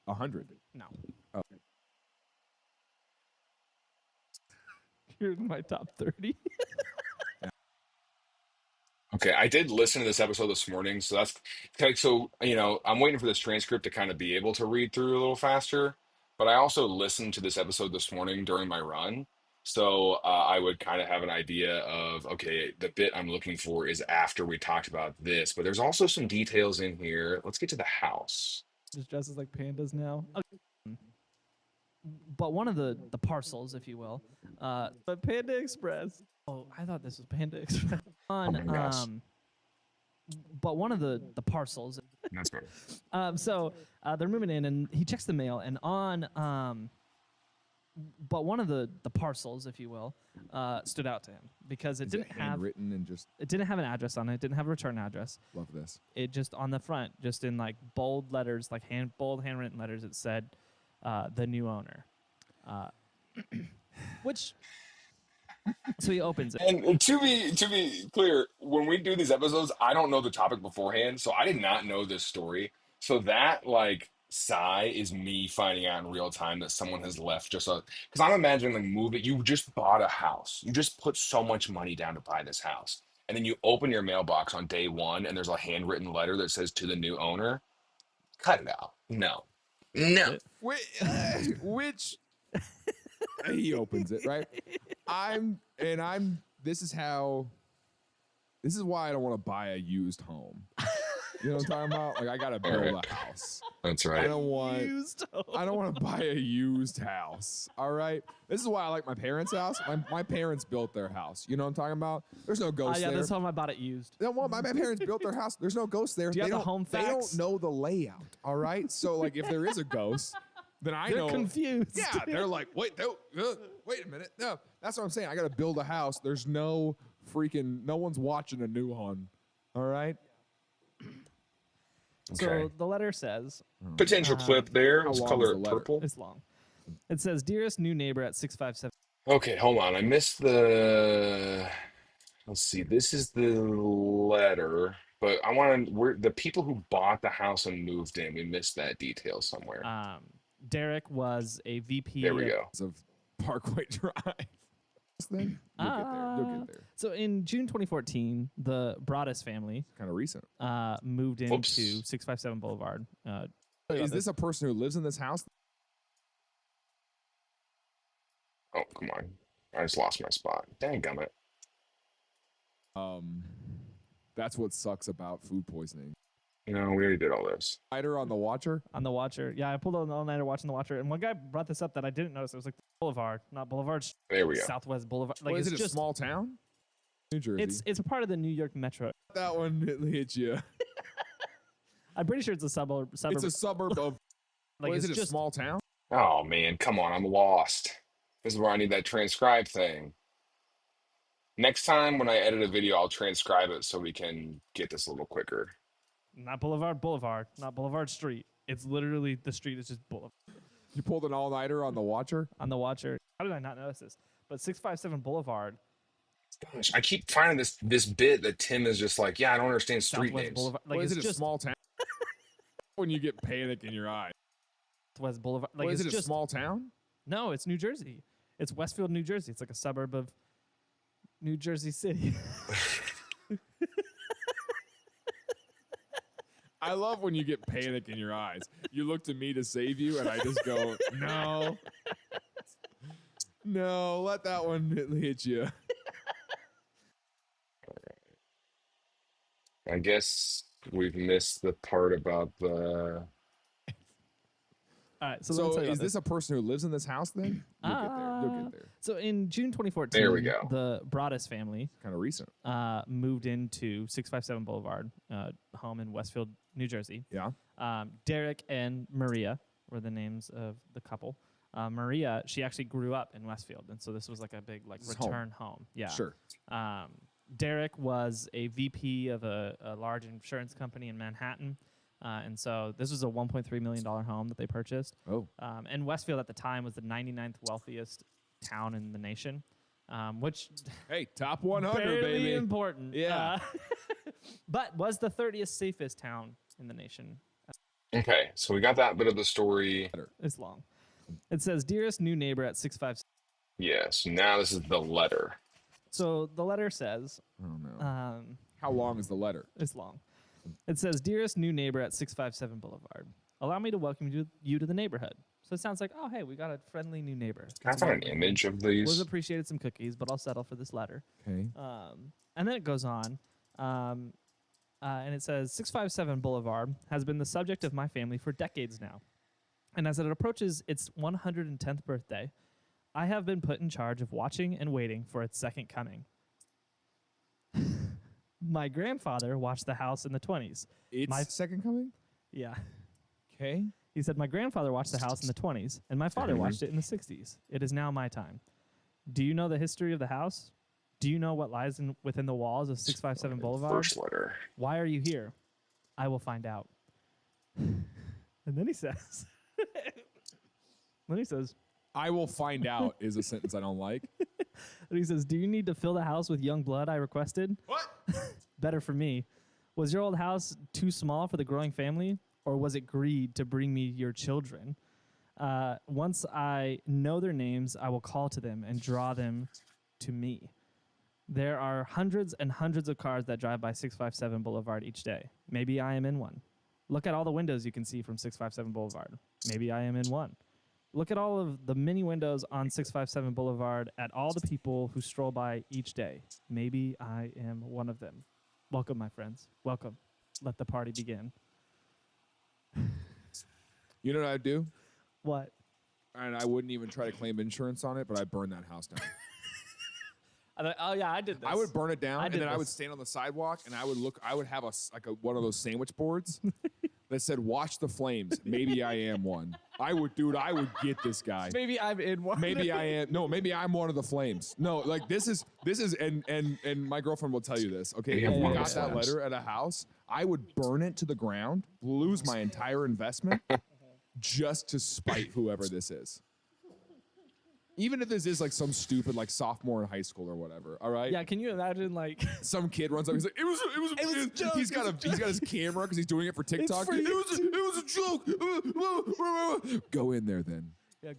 100. No. Oh. Here's my top 30. Okay, I did listen to this episode this morning, so that's okay. So, I'm waiting for this transcript to kind of be able to read through a little faster, but I also listened to this episode this morning during my run. So, I would kind of have an idea of, okay, the bit I'm looking for is after we talked about this, but there's also some details in here. Let's get to the house. Just dresses like pandas now. Okay. But one of the parcels, if you will, but Panda Express. Oh, I thought this was Panda Express. Oh my gosh. But one of the parcels. That's good. So they're moving in, and he checks the mail, and but one of the parcels, if you will, stood out to him because it Is didn't it have handwritten and just it didn't have an address on it. It didn't have a return address. love this. It just on the front, just in like bold letters, like bold handwritten letters, it said the new owner. Which so he opens it. And to be clear, when we do these episodes, I don't know the topic beforehand, so I did not know this story. So that like sigh is me finding out in real time that someone has left just a because I'm imagining like move it. You just bought a house. You just put so much money down to buy this house. And then you open your mailbox on day one and there's a handwritten letter that says to the new owner. Cut it out. No. No. Which he opens it, right? This is why I don't want to buy a used home. You know what I'm talking about? Like I gotta build a house. That's I right. don't want to buy a used house. All right. This is why I like my parents' house. My parents built their house. You know what I'm talking about? There's no ghosts Yeah, there. this home I bought it used. No, well, my parents built their house. There's no ghosts there. Do you have the home They don't facts? know the layout. All right. So like, if there is a ghost, then I They're know. confused. Yeah, they're like, wait a minute. No, that's what I'm saying. I got to build a house. There's no one's watching a new one. All right. So Okay. the letter says, Potential clip there. How Let's long color is the it letter? purple. it's long. It says, "Dearest new neighbor at 657." Okay, hold on. I missed the. Let's see. This is the letter. but I want to. We're the people who bought the house and moved in. We missed that detail somewhere. Derek was a There VP we of go. Of Parkway Drive. Thing? You'll get there. You'll get there. So in June 2014, the Broaddus family Kind of recent. moved Oops. into 657 Boulevard. Is this a person who lives in this house? Oh, come on. I just lost my spot. Dang gummit. That's what sucks about food poisoning. You know, we already did all this. Lighter on the Watcher. On the Watcher. Yeah, I pulled on the all-nighter watching the Watcher. And one guy brought this up that I didn't notice. It was like Boulevard, not Boulevard. There we go. Southwest Boulevard. Like, What, is it's it a just small town? New Jersey. it's a part of the New York Metro. That one hit you. I'm pretty sure it's a suburb. It's a suburb of. Like, What, is it's it a just small town? Oh man, come on, I'm lost. This is where I need that transcribe thing. Next time when I edit a video, I'll transcribe it so we can get this a little quicker. not Boulevard, not Boulevard Street. It's literally the street is just Boulevard. You pulled an all-nighter on the Watcher. On the Watcher. How did I not notice this? But 657 Boulevard, Gosh, I keep finding this bit that Tim is just like, yeah, I don't understand street Southwest names. Boulevard. Like, What, is it's it a just small town? When you get panic in your eye. Southwest Boulevard. Like, What, is it's it a just small town? No, it's New Jersey. It's Westfield, New Jersey. It's like a suburb of New Jersey City. I love when you get panic in your eyes. You look to me to save you, and I just go, no. No, let that one hit you. I guess we've missed the part about the. All right, so, let So me tell you is about this a person who lives in this house then? You'll get there. You'll get there. So in June 2014, There we go. the Broaddus family Kind of recent. moved into 657 Boulevard, home in Westfield, New Jersey. Yeah. Derek and Maria were the names of the couple. Maria, she actually grew up in Westfield, and so this was like a big This is return home. Yeah. Sure. Derek was a VP of a large insurance company in Manhattan. And so this was a $1.3 million home that they purchased. Oh. And Westfield at the time was the 99th wealthiest town in the nation, which Hey, top 100, barely baby. important. Yeah. But was the 30th safest town in the nation. Okay, so we got that bit of the story. It's long. It says, "Dearest new neighbor at 657." Yes, now this is the letter. So the letter says, Oh, no. How long is the letter? it's long. It says, "Dearest new neighbor at 657 Boulevard, allow me to welcome you to the neighborhood." So it sounds like, oh, hey, we got a friendly new neighbor. Can I find an image of these? Was appreciated some cookies, but I'll settle for this letter. Okay. And then it goes on, and it says, 657 Boulevard has been the subject of my family for decades now. And as it approaches its 110th birthday, I have been put in charge of watching and waiting for its second coming. My grandfather watched the house in the 20s. It's My- second coming? Yeah. Okay. He said, my grandfather watched the house in the 20s, and my father watched it in the 60s. It is now my time. Do you know the history of the house? Do you know what lies within the walls of 657 Boulevard? First letter. Why are you here? I will find out. And then he says, I will find out is a sentence I don't like. and he says, do you need to fill the house with young blood I requested? What? Better for me. Was your old house too small for the growing family, or was it greed to bring me your children? Once I know their names, I will call to them and draw them to me. There are hundreds and hundreds of cars that drive by 657 Boulevard each day. Maybe I am in one. Look at all the windows you can see from 657 Boulevard. Maybe I am in one. Look at all of the many windows on 657 Boulevard at all the people who stroll by each day. Maybe I am one of them. Welcome, my friends. Welcome. Let the party begin. You know what I'd do? What? And I wouldn't even try to claim insurance on it, but I'd burn that house down. Oh, yeah, I did this. I would burn it down, I and did then I would this. stand on the sidewalk, and I would have one of those sandwich boards that said "Watch the flames." Maybe I am one. I would get this guy. Maybe I'm in one. Maybe I am. No, maybe I'm one of the flames. No, like this is, and my girlfriend will tell you this. Okay, Yeah, if we one of got the that flames. letter at a house, I would burn it to the ground, lose my entire investment, just to spite whoever this is. Even if this is like some stupid like sophomore in high school or whatever, all right? Yeah, can you imagine like Some kid runs up, he's like, he's got his camera because he's doing it for TikTok. for YouTube. It was a joke. Go in there then. yeah,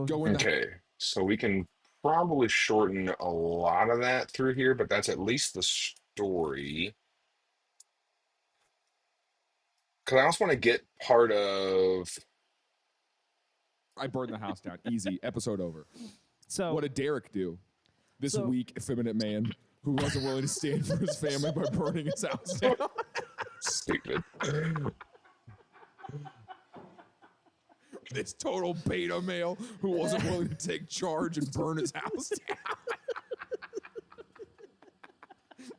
Go in there. Okay, so we can probably shorten a lot of that through here, but that's at least the story. Because I also want to get part of. I burned the house down. Easy. Episode over. So What did Derek do? This So- weak, effeminate man who wasn't willing to stand for his family by burning his house down. Stupid. This total beta male who wasn't willing to take charge and burn his house down.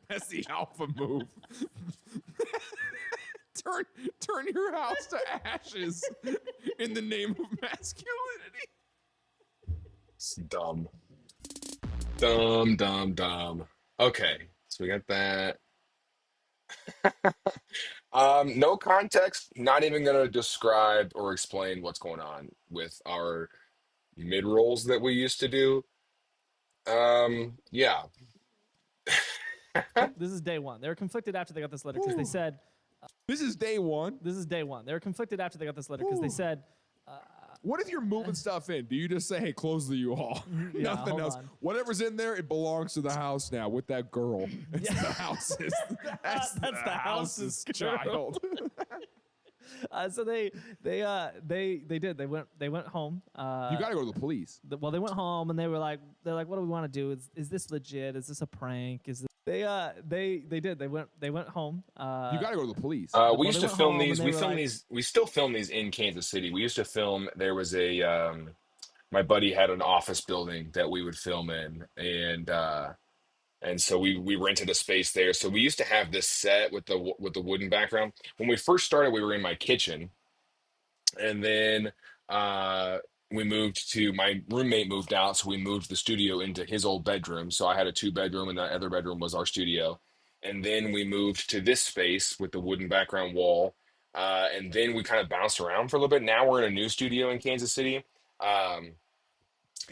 That's the alpha move. Turn your house to ashes in the name of masculinity. It's dumb. Dumb. Okay, so we got that. No context. Not even gonna describe or explain what's going on with our mid rolls that we used to do. Yeah. this is day one. They were conflicted after they got this letter because they Ooh. said This is day one. this is day one. They were conflicted after they got this letter because they Ooh. said What if you're moving stuff in? Do you just say, hey, close the U-Haul? Yeah, Nothing hold else. on. Whatever's in there, it belongs to the house now with that girl. It's the house's. That's the house's girl. child. so they did. They went home. You got to go to the police. Well, they went home and they're like, what do we want to do? Is this legit? Is this a prank? Is this... They did. They went home. You got to go to the police. We they used to went film home and these. they We were film like- these. We still film these in Kansas City. We used to film. There was a my buddy had an office building that we would film in, and so we rented a space there. So we used to have this set with the wooden background. When we first started, we were in my kitchen, and then we moved to my roommate moved out, so we moved the studio into his old bedroom. So I had a 2 bedroom, and the other bedroom was our studio. And then we moved to this space with the wooden background wall. And then we kind of bounced around for a little bit. Now we're in a new studio in Kansas City.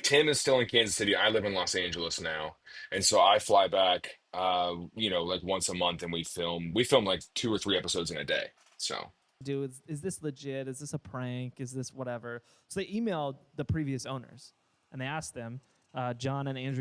Tim is still in Kansas City. I live in Los Angeles now. And so I fly back, like once a month, and we film. We film like 2 or 3 episodes in a day. So do is this legit? Is this a prank? Is this whatever? So they emailed the previous owners and they asked them, John and Andrew.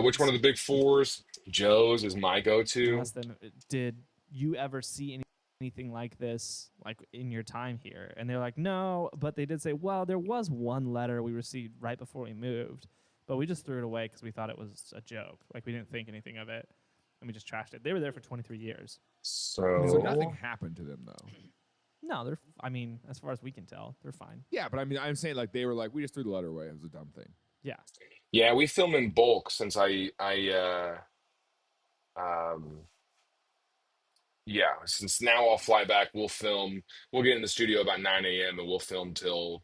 which one of the big fours? Joe's is my They go-to. asked them, did you ever see anything like this, like in your time here? And they're like, no, but they did say, well, there was one letter we received right before we moved, but we just threw it away because we thought it was a joke. Like we didn't think anything of it, and we just trashed it. They were there for 23 years. So So nothing happened to them, though. No, I mean, as far as we can tell, they're fine. Yeah, but I mean, I'm saying like they were like, we just threw the letter away. It was a dumb thing. Yeah. yeah, we film in bulk since since now I'll fly back. We'll get in the studio about 9 a.m. and we'll film till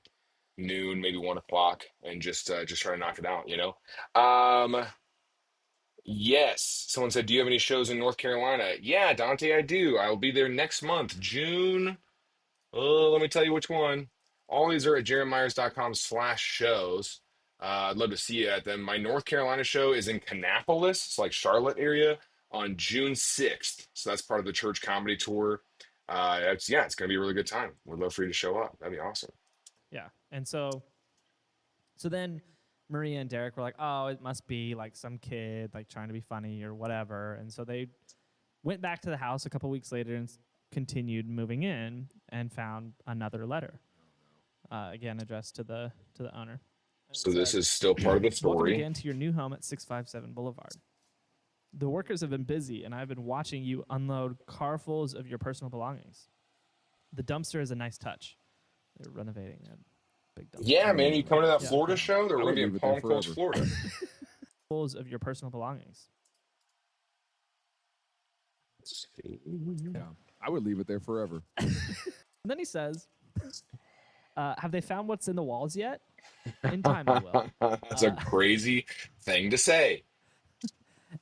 noon, maybe 1 o'clock, and just try to knock it out, you know? Yes. Someone said, do you have any shows in North Carolina? Yeah, Dante, I do. I will be there next month, June. Let me tell you which one. All these are at jeremyers.com/shows. I'd love to see you at them. My North Carolina show is in Kannapolis, it's like Charlotte area, on June 6th. So that's part of the church comedy tour. It's going to be a really good time. We'd love for you to show up. That'd be awesome. Yeah. And so then Maria and Derek were like, oh, it must be like some kid like trying to be funny or whatever. And so they went back to the house a couple weeks later and continued moving in and found another letter, again addressed to the owner. And So it this said, is still part of the welcome story. again to your new home at 657 Boulevard. The workers have been busy, and I've been watching you unload carfuls of your personal belongings. The dumpster is a nice touch. They're renovating that big dumpster. Yeah, man, you coming to that Yeah. Florida show? They're I going would to be leave in it there Palm Coast, forever. Florida. Carfuls of your personal belongings. Let's see. Yeah, I would leave it there forever. And then he says, have they found what's in the walls yet? In time they will. That's a crazy thing to say.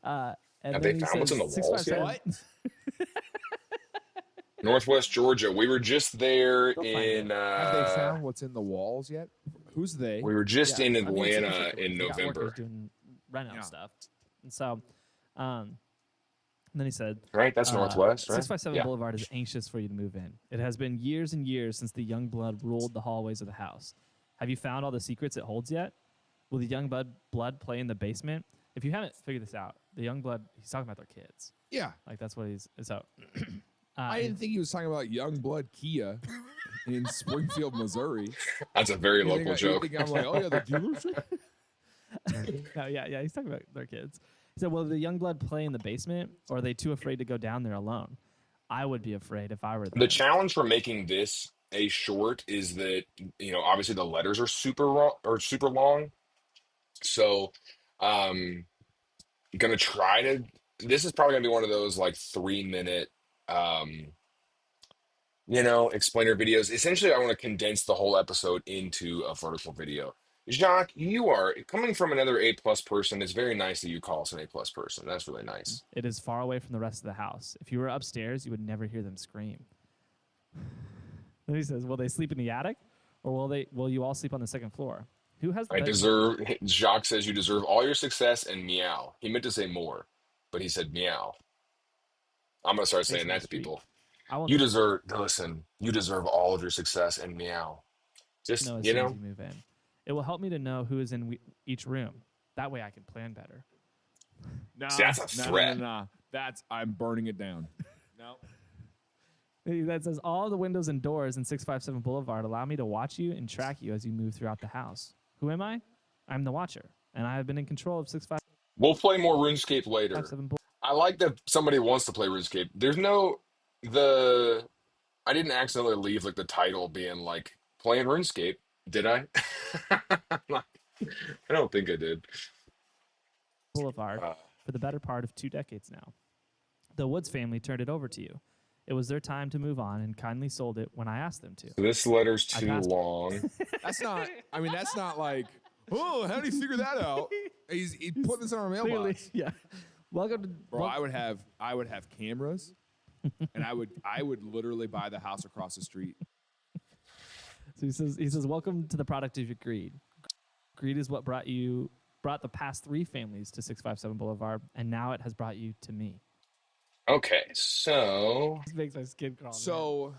And Have then they he found what's in the says, walls yet? 657 Northwest Georgia. We were just there Go find in. it. Have they found what's in the walls yet? Who's they? We were just in I mean, it's Atlanta infrastructure in workers. They got November. workers doing rent-out stuff. And so, and then he said, Right? That's Northwest, right? 657 Yeah. Boulevard is anxious for you to move in. It has been years and years since the young blood ruled the hallways of the house. Have you found all the secrets it holds yet? Will the young blood play in the basement? If you haven't figured this out, the young blood, he's talking about their kids. Yeah. Like, that's what he's, so. I didn't think he was talking about Youngblood Kia in Springfield, Missouri. That's a very You local think joke. You think I'm like, oh yeah, the dealership? No, yeah, he's talking about their kids. He said, will the young blood play in the basement, or are they too afraid to go down there alone? I would be afraid if I were there. The challenge for making this a short is that, obviously the letters are super long. So, gonna try to. This is probably gonna be one of those like 3-minute, explainer videos. Essentially, I want to condense the whole episode into a vertical video. Jacques, you are coming from another A+ person. It's very nice that you call us an A+ person. That's really nice. It is far away from the rest of the house. If you were upstairs, you would never hear them scream. Then he says, will they sleep in the attic, or will you all sleep on the second floor? Who has the Jacques says you deserve all your success and meow. He meant to say more, but he said meow. I'm going to start saying that to people. You deserve all of your success and meow. Just, as soon as you move in. It will help me to know who is in each room. That way I can plan better. See, that's a threat. No. I'm burning it down. No. That says, all the windows and doors in 657 Boulevard allow me to watch you and track you as you move throughout the house. Who am I? I'm the watcher, and I have been in control of 657. We'll play more RuneScape later. I like that somebody wants to play RuneScape. I didn't accidentally leave like the title being like playing RuneScape, did I? I don't think I did. Boulevard for the better part of 2 decades now. The Woods family turned it over to you. It was their time to move on and kindly sold it when I asked them to. This letter's too long. That's not like, oh, how did he figure that out? He's putting this on our mailbox. Clearly, yeah. Welcome to Bro, I would have cameras, and I would literally buy the house across the street. So he says, welcome to the product of your greed. Greed is what brought the past 3 families to 657 Boulevard, and now it has brought you to me. Okay, so This makes my skin crawl. So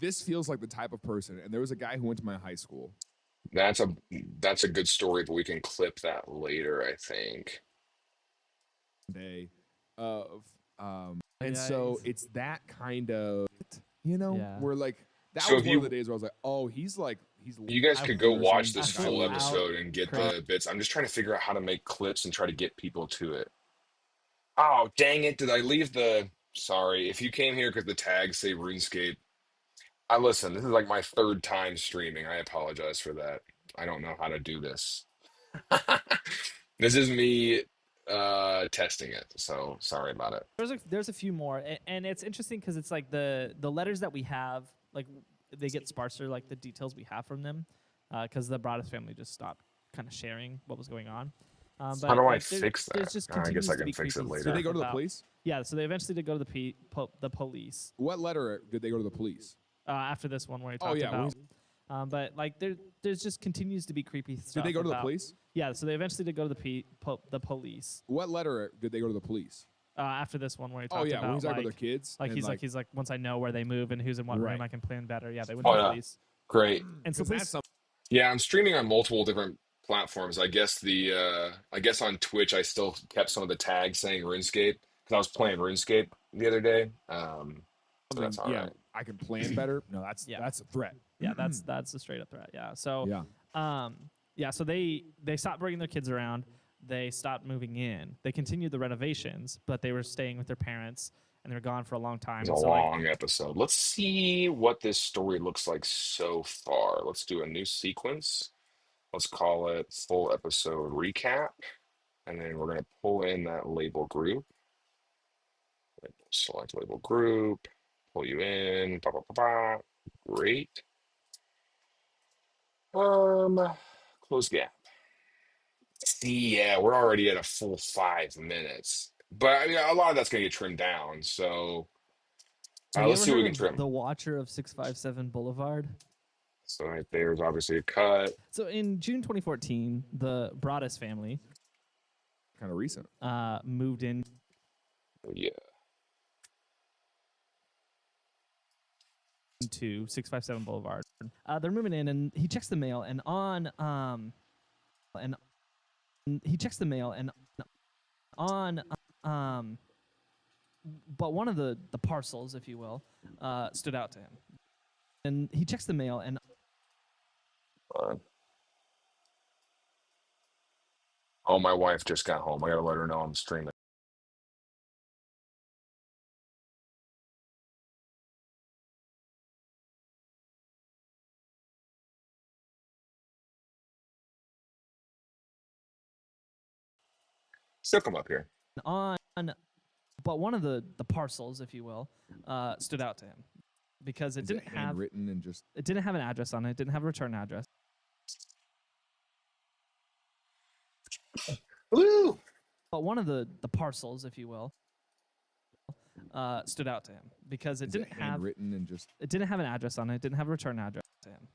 this feels like the type of person, and there was a guy who went to my high school. that's a good story, but we can clip that later, I think. Day of and so it's that kind of we're like that So was one of the days where I was like, oh, he's You guys could go watch this That's full loud. episode and get the bits. I'm just trying to figure out how to make clips and try to get people to it. Oh, dang it. Did I leave sorry. If you came here because the tags say RuneScape, listen, this is like my 3rd time streaming. I apologize for that. I don't know how to do this. This is me testing it, so sorry about it. There's a few more, and it's interesting because it's like the letters that we have, like they get sparser, like the details we have from them, because the Broaddus family just stopped kind of sharing what was going on. But how do I fix that? Just I guess I continues to can be fix it creepy later. Did they go to the about- police? Yeah, so they eventually did go to the police. What letter did they go to the police? After this one where he talked when about. But like there's just continues to be creepy stuff. Did they go to the about- police? Yeah, so they eventually did go to the police. What letter did they go to the police? After this one where he talked When about he's talking like, about their kids. like and, he's like once I know where they move and who's in what Right. room, I can plan better. Yeah, they went Oh, to the yeah. police. Great. And so 'cause police, Yeah, I'm streaming on multiple different platforms. I guess on Twitch I still kept some of the tags saying RuneScape because I was playing RuneScape the other day. So that's all right. I can plan better. No, that's a threat. yeah, that's a straight up threat. Yeah. So Yeah. so they stopped bringing their kids around. They stopped moving in. They continued the renovations, but they were staying with their parents and they were gone for a long time. It's a long episode. Let's see what this story looks like so far. Let's do a new sequence. Let's call it full episode recap. And then we're going to pull in that label group. Select label group, pull you in. Bah, bah, bah, bah. Great. Close gap. See, yeah, we're already at a full 5 minutes. But I mean, a lot of that's going to get trimmed down. So Have you let's ever see what we heard can of trim. The Watcher of 657 Boulevard. So right there's obviously a cut. So in June 2014, the Broaddus family Kind of recent. moved in Yeah. to 657 Boulevard. They're moving in, and he checks the mail, and he checks the mail, and but one of the parcels, if you will, stood out to him. And he checks the mail, and Oh, my wife just got home. I gotta let her know I'm streaming. Still come up here. but one of the parcels, if you will, stood out to him because it Is didn't it have handwritten and just it didn't have an address on it. It didn't have a return address. Woo! But one of the parcels, if you will, stood out to him because it is didn't it have handwritten and just it didn't have an address on it. It didn't have a return address to him.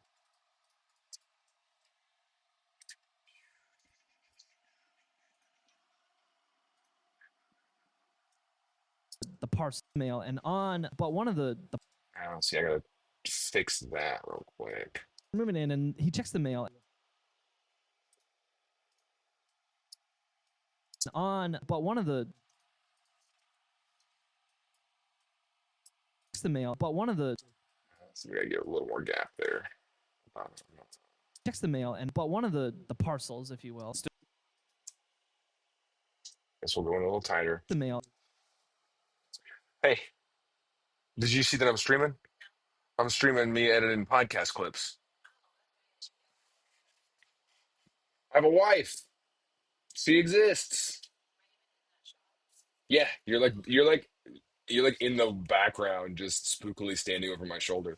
The parcel mail and but one of the Oh, see, I gotta fix that real quick. moving in, and he checks the mail but one of the checks the mail, but one of the So we gotta get a little more gap there. checks the mail, and but one of the parcels, if you will, Guess we'll go in a little tighter. the mail. Hey, did you see that I'm streaming? I'm streaming me editing podcast clips. I have a wife. She exists. Yeah, you're like in the background, just spookily standing over my shoulder.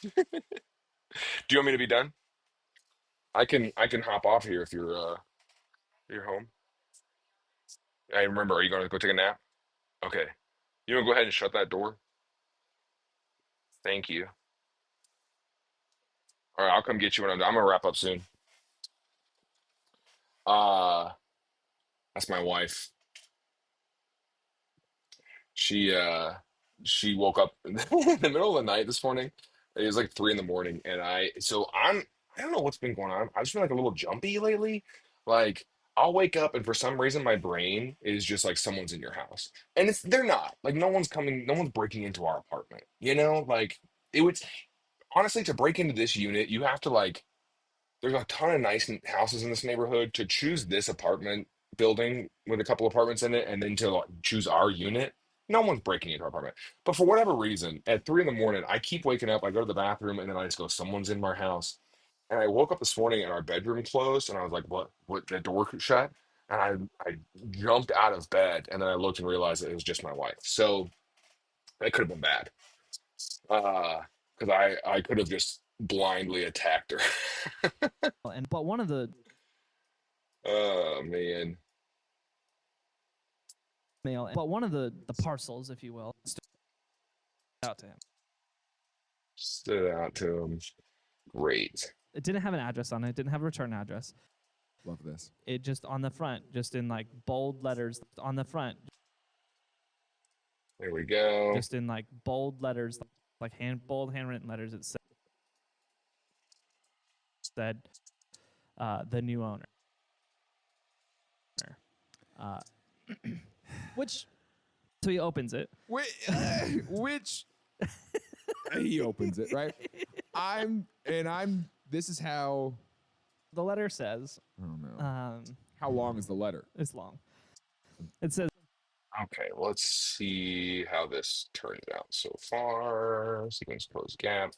Do you want me to be done? I can hop off here if you're home. I remember. Are you gonna go take a nap? Okay. You wanna go ahead and shut that door? Thank you. All right, I'll come get you when I'm done. I'm gonna wrap up soon. Uh, that's my wife. She uh she woke up in the middle of the night this morning. It was like 3 in the morning, and I don't know what's been going on. I've just been like a little jumpy lately. Like I'll wake up and for some reason my brain is just like someone's in your house. And they're not. Like no one's breaking into our apartment. Like it would honestly to break into this unit, you have to like there's a ton of nice houses in this neighborhood. To choose this apartment building with a couple apartments in it and then to like, choose our unit, no one's breaking into our apartment. But for whatever reason, at 3 in the morning, I keep waking up. I go to the bathroom and then I just go, someone's in my house. And I woke up this morning and our bedroom closed, and I was like, what? What? The door shut? And I jumped out of bed, and then I looked and realized that it was just my wife. So that could have been bad. Because I could have just blindly attacked her. And but one of the Oh man. mail, but one of the parcels, if you will, stood out to him. Stood out to him. Great. It didn't have an address on it. It didn't have a return address. love this? It just on the front, just in like bold letters on the front, There we go. just in like bold letters, like bold handwritten letters. It said the new owner. Uh, which, so he opens it. Which he opens it, right? This is how. The letter says, Oh no. How long is the letter? it's long. It says, Okay, let's see how this turns out so far. Sequence close gap.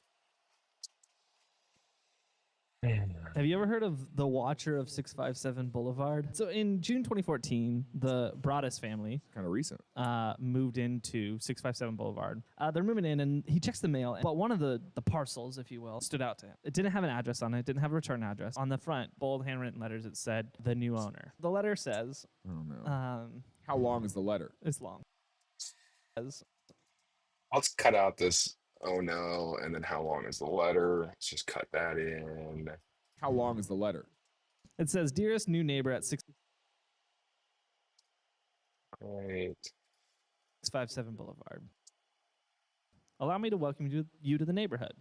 have you ever heard of the Watcher of 657 Boulevard? So in June 2014, the Broaddus family Kind of recent. moved into 657 Boulevard. They're moving in, and he checks the mail, but one of the parcels, if you will, stood out to him. It didn't have an address on it. It didn't have a return address. On the front, bold handwritten letters, it said the new owner. The letter says, Oh no. How long is the letter? it's long. Says, Let's cut out this Oh no. And then how long is the letter? Let's just cut that in. How long is the letter? It says, "Dearest new neighbor at Right. 657 Boulevard. Allow me to welcome you to the neighborhood."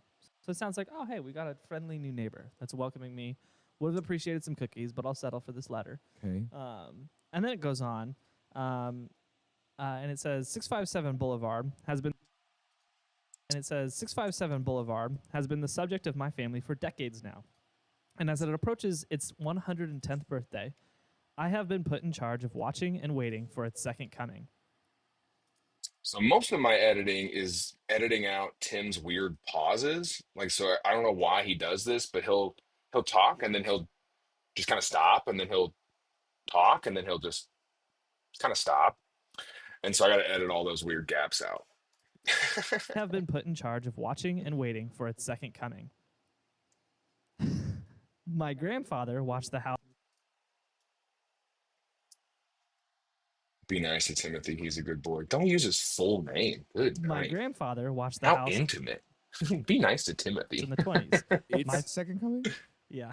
So it sounds like, oh, hey, we got a friendly new neighbor that's welcoming me. Would have appreciated some cookies, but I'll settle for this letter. Okay. And then it goes on, and it says 657 Boulevard has been. And it says 657 Boulevard has been the subject of my family for decades now. And as it approaches its 110th birthday, I have been put in charge of watching and waiting for its second coming. So most of my editing is editing out Tim's weird pauses. Like, so I don't know why he does this, but he'll talk and then he'll just kind of stop and then he'll talk and then he'll just kind of stop. And so I got to edit all those weird gaps out. Have been put in charge of watching and waiting for its second coming. My grandfather watched the house. Be nice to Timothy. He's a good boy. Don't use his full name. Good My night. grandfather watched the How house intimate. Be nice to Timothy. in the 20s. It's My- second coming? Yeah.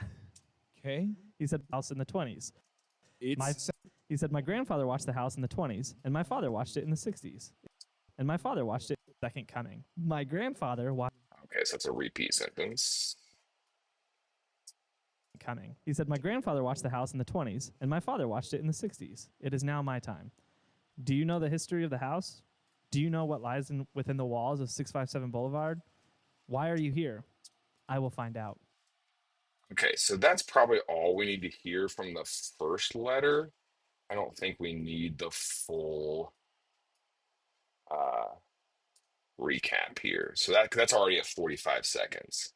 Okay. He said house in the 20s. It's He said my grandfather watched the house in the 20s, and my father watched it in the 60s. And my father watched it second coming. My grandfather watched Okay, so that's a repeat sentence. coming. He said my grandfather watched the house in the 20s, and my father watched it in the 60s. It is now my time. Do you know the history of the house? Do you know what lies within the walls of 657 Boulevard? Why are you here? I will find out. Okay, so that's probably all we need to hear from the first letter. I don't think we need the full uh, recap here. So that's already at 45 seconds.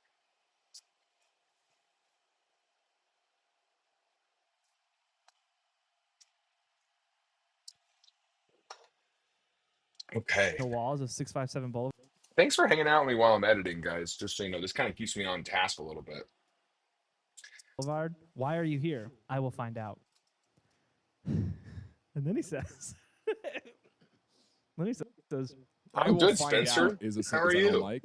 Okay. The walls of 657 Thanks for hanging out with me while I'm editing, guys. Just so you know, this kind of keeps me on task a little bit. Boulevard. Why are you here? I will find out. And then he says, I I'm will good, find Spencer. out is a How are sentence I don't you? like.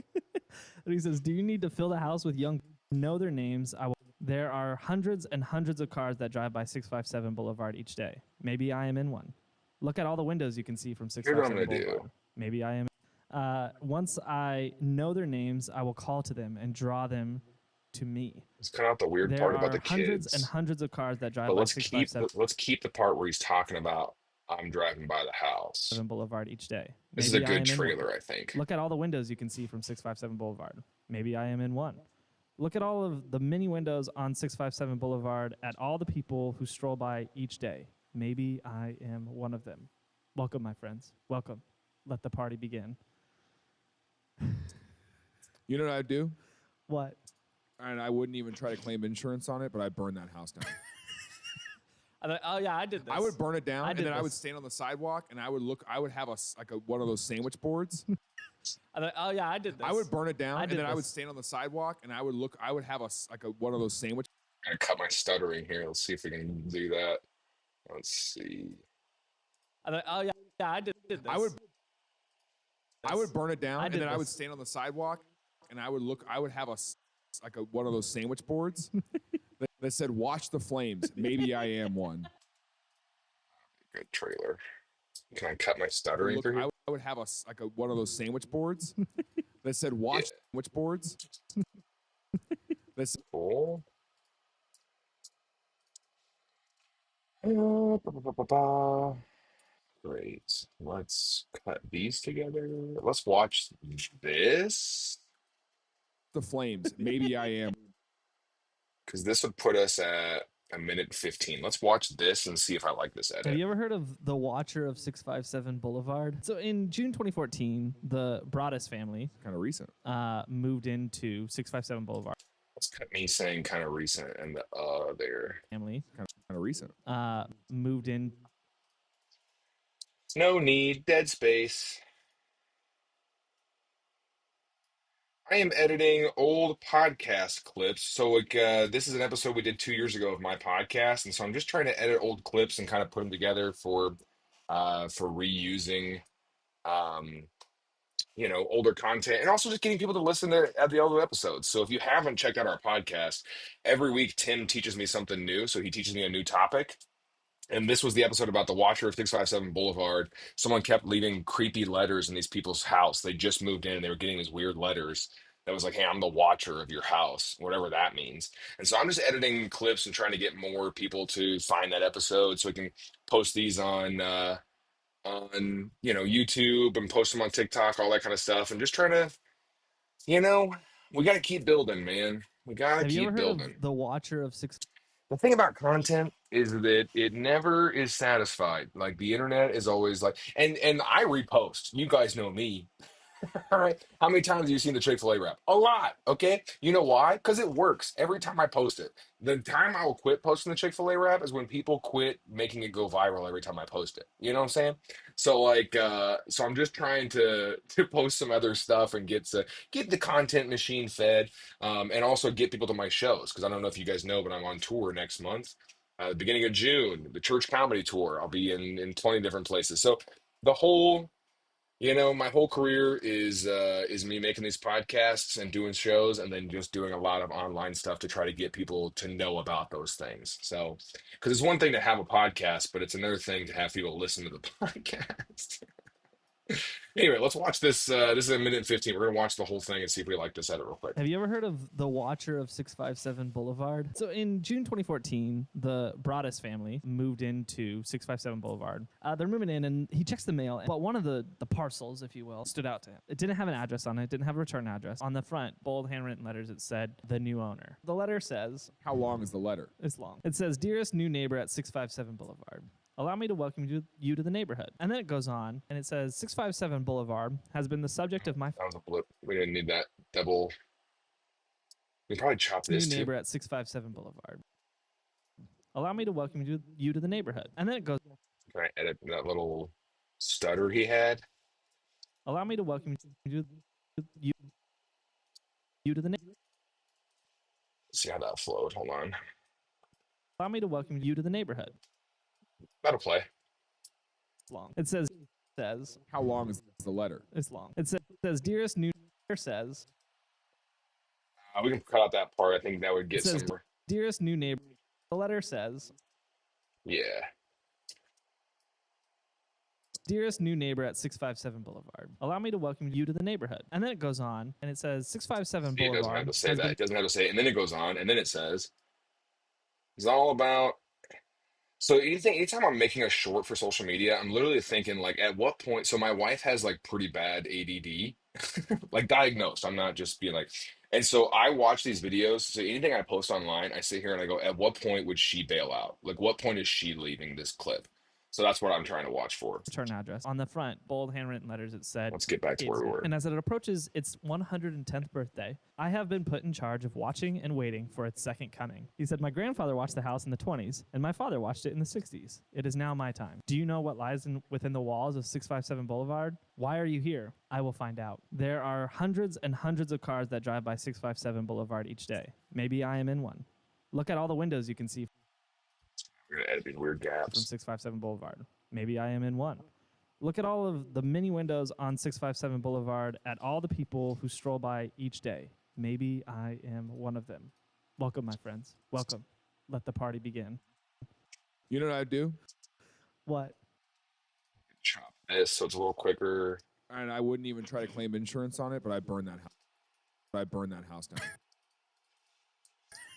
and he says, do you need to fill the house with young know their names? There are hundreds and hundreds of cars that drive by 657 Boulevard each day. Maybe I am in one. Look at all the windows you can see from Here's what I'm 657 gonna Boulevard. do. Maybe I am. Once I know their names, I will call to them and draw them to me. Let's cut out the weird There part about are the hundreds and kids. hundreds of cars that drive But by let's keep the part where he's talking about I'm driving by the house. 657 Boulevard each day. This is a Maybe I am good in one. trailer, I think. Look at all the windows you can see from 657 Boulevard. Maybe I am in one. Look at all of the many windows on 657 Boulevard at all the people who stroll by each day. Maybe I am one of them. Welcome, my friends. Welcome. Let the party begin. You know what I'd do? What? And I wouldn't even try to claim insurance on it, but I'd burn that house down. I thought, oh, yeah, I did this. I would burn it down, I and did then I would this. stand on the sidewalk, and I would have one of those sandwich boards. I thought, oh, yeah, I did this. I would burn it down, I and did then I would this. stand on the sidewalk, and I would have one of those sandwich. I'm gonna cut my stuttering here. Let's see if we can do that. Let's see. I thought, oh, yeah, I did this. I would burn it down, I and did then I would this. stand on the sidewalk, and I would have one of those sandwich boards that said "Watch the flames." Maybe I am one. Good trailer. Can I cut my stuttering through here? I would have one of those sandwich boards that said "Watch sandwich boards." That's Cool. Ba-ba-ba-ba-ba. Great. Let's cut these together. Let's watch this, the flames. Maybe I am. because this would put us at a minute 15. Let's watch this and see if I like this Have edit. you ever heard of the Watcher of 657 Boulevard? So in June 2014, the Broaddus family Kind of recent. moved into 657 Boulevard Let's cut me saying kind of recent and the there. family Kind of recent. moved in. No need, dead space. I am editing old podcast clips. So like this is an episode we did 2 years ago of my podcast, and so I'm just trying to edit old clips and kind of put them together for reusing um older content, and also just getting people to listen to at the older episodes. So if you haven't checked out our podcast, every week Tim teaches me something new. So he teaches me a new topic. And this was the episode about the Watcher of 657 Boulevard. Someone kept leaving creepy letters in these people's house. They just moved in and they were getting these weird letters that was like, hey, I'm the watcher of your house, whatever that means. And so I'm just editing clips and trying to get more people to find that episode so we can post these on YouTube and post them on TikTok, all that kind of stuff. And just trying to, you know, we got to keep building, man. We got to Have you ever keep heard building. of the Watcher of Six? The thing about content is that it never is satisfied. Like the internet is always like, and I repost. You guys know me. All right. How many times have you seen the Chick-fil-A rap? A lot. Okay. You know why? Because it works every time I post it. The time I will quit posting the Chick-fil-A rap is when people quit making it go viral every time I post it. You know what I'm saying? So like so I'm just trying to post some other stuff and get the content machine fed, and also get people to my shows. Because I don't know if you guys know, but I'm on tour next month. The beginning of June, the church comedy tour. I'll be in 20 different places. So the whole my whole career is me making these podcasts and doing shows and then just doing a lot of online stuff to try to get people to know about those things. So, because it's one thing to have a podcast, but it's another thing to have people listen to the podcast. Anyway, let's watch this. This is a minute and 15. We're gonna watch the whole thing and see if we like this edit real quick. Have you ever heard of the Watcher of 657 Boulevard? So in June 2014, the Broaddus family moved into 657 Boulevard. They're moving in, and he checks the mail, but one of the parcels, if you will, stood out to him. It didn't have an address on it. It didn't have a return address. On the front, bold handwritten letters, it said, the new owner. The letter says... How long is the letter? It's long. It says, dearest new neighbor at 657 Boulevard. Allow me to welcome you to the neighborhood. And then it goes on, and it says, 657 Boulevard has been the subject of my... That was a blip. We didn't need that double. We probably chop this new neighbor too. at 657 Boulevard. Allow me to welcome you to the neighborhood. And then it goes... Can I edit that little stutter he had? Allow me to welcome you to the neighborhood. See how that flowed. Hold on. Allow me to welcome you to the neighborhood. That'll play. It's long. It says... How long is the letter? It's long. It says dearest new neighbor says... We can cut out that part. I think that would get says, some. Dearest new neighbor. The letter says... Yeah. Dearest new neighbor at 657 Boulevard. Allow me to welcome you to the neighborhood. And then it goes on, and it says 657 See, it Boulevard. doesn't have to say that. It doesn't have to say it. And then it goes on, and then it says, it's all about. So anytime I'm making a short for social media, I'm literally thinking like, at what point? So my wife has like pretty bad ADD, like diagnosed. I'm not just being like, and so I watch these videos. So anything I post online, I sit here and I go, at what point would she bail out? Like, what point is she leaving this clip? So that's what I'm trying to watch for. Return address. On the front, bold handwritten letters, it said... Let's get back to where we were. And as it approaches its 110th birthday, I have been put in charge of watching and waiting for its second coming. He said, my grandfather watched the house in the 20s, and my father watched it in the 60s. It is now my time. Do you know what lies within the walls of 657 Boulevard? Why are you here? I will find out. There are hundreds and hundreds of cars that drive by 657 Boulevard each day. Maybe I am in one. Look at all the windows you can see We're gonna edit these weird from gaps. 657 Boulevard. Maybe I am in one. Look at all of the many windows on 657 Boulevard at all the people who stroll by each day. Maybe I am one of them. Welcome, my friends. Welcome. Let the party begin. You know what I'd do? What? Chop this so it's a little quicker. And I wouldn't even try to claim insurance on it, but I'd burn that house. I'd burn that house down.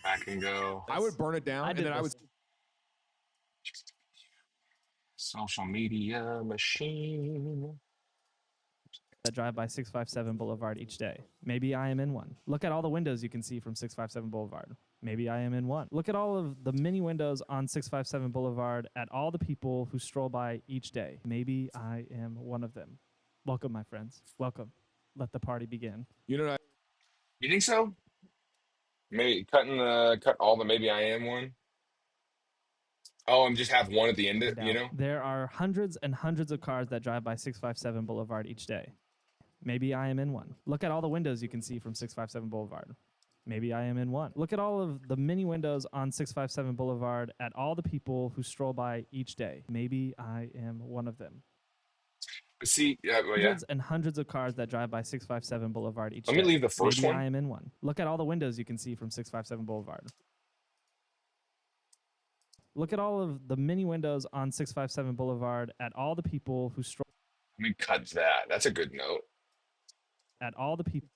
Back and go. I would burn it down, and then I would... Social media machine. That drive by 657 Boulevard each day. Maybe I am in one. Look at all the windows you can see from 657 Boulevard. Maybe I am in one. Look at all of the many windows on 657 Boulevard at all the people who stroll by each day. Maybe I am one of them. Welcome, my friends. Welcome. Let the party begin. You know what You think so? Maybe cut all the maybe I am one. Oh, and just have one at the end, you know? There are hundreds and hundreds of cars that drive by 657 Boulevard each day. Maybe I am in one. Look at all the windows you can see from 657 Boulevard. Maybe I am in one. Look at all of the many windows on 657 Boulevard at all the people who stroll by each day. Maybe I am one of them. See, yeah, well, yeah. Hundreds and hundreds of cars that drive by 657 Boulevard each Let day. me leave the first Maybe one. I am in one. Look at all the windows you can see from 657 Boulevard. Look at all of the many windows on 657 Boulevard at all the people who stroll. Let me cut that. That's a good note. At all the people.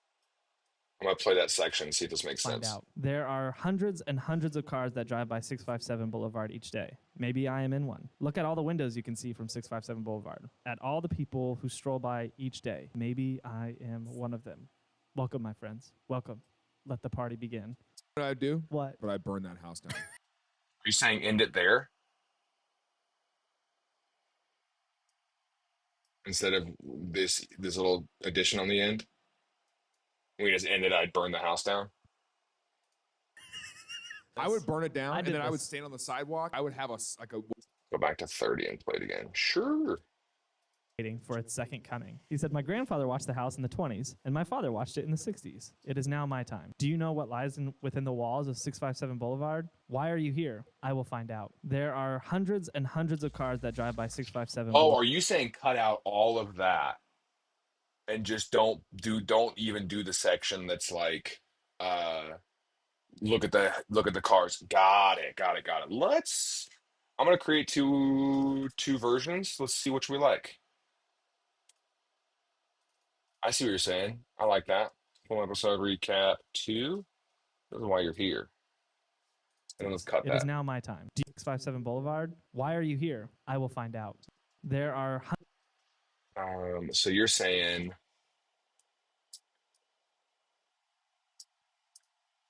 I'm gonna play that section and see if this makes Find sense. out. There are hundreds and hundreds of cars that drive by 657 Boulevard each day. Maybe I am in one. Look at all the windows you can see from 657 Boulevard. At all the people who stroll by each day. Maybe I am one of them. Welcome, my friends. Welcome. Let the party begin. What I do? What? But I burn that house down. Are you saying end it there instead of this little addition on the end? We just end it. I'd burn the house down. I would burn it down, I and did then I would this. stand on the sidewalk. I would have a Go back to 30 and play it again. Sure. Waiting for its second coming. He said, my grandfather watched the house in the 20s, and my father watched it in the 60s. It is now my time. Do you know what lies within the walls of 657 Boulevard? Why are you here? I will find out. There are hundreds and hundreds of cars that drive by 657 Oh, Boulevard. are you saying cut out all of that and just don't even do the section that's like uh look at the cars. Got it. I'm gonna create two versions. Let's see which we like. I see what you're saying. I like that. Full episode recap 2. This is why you're here. And then let's cut It is that. now my time. 657 Boulevard. Why are you here? I will find out. There are So you're saying,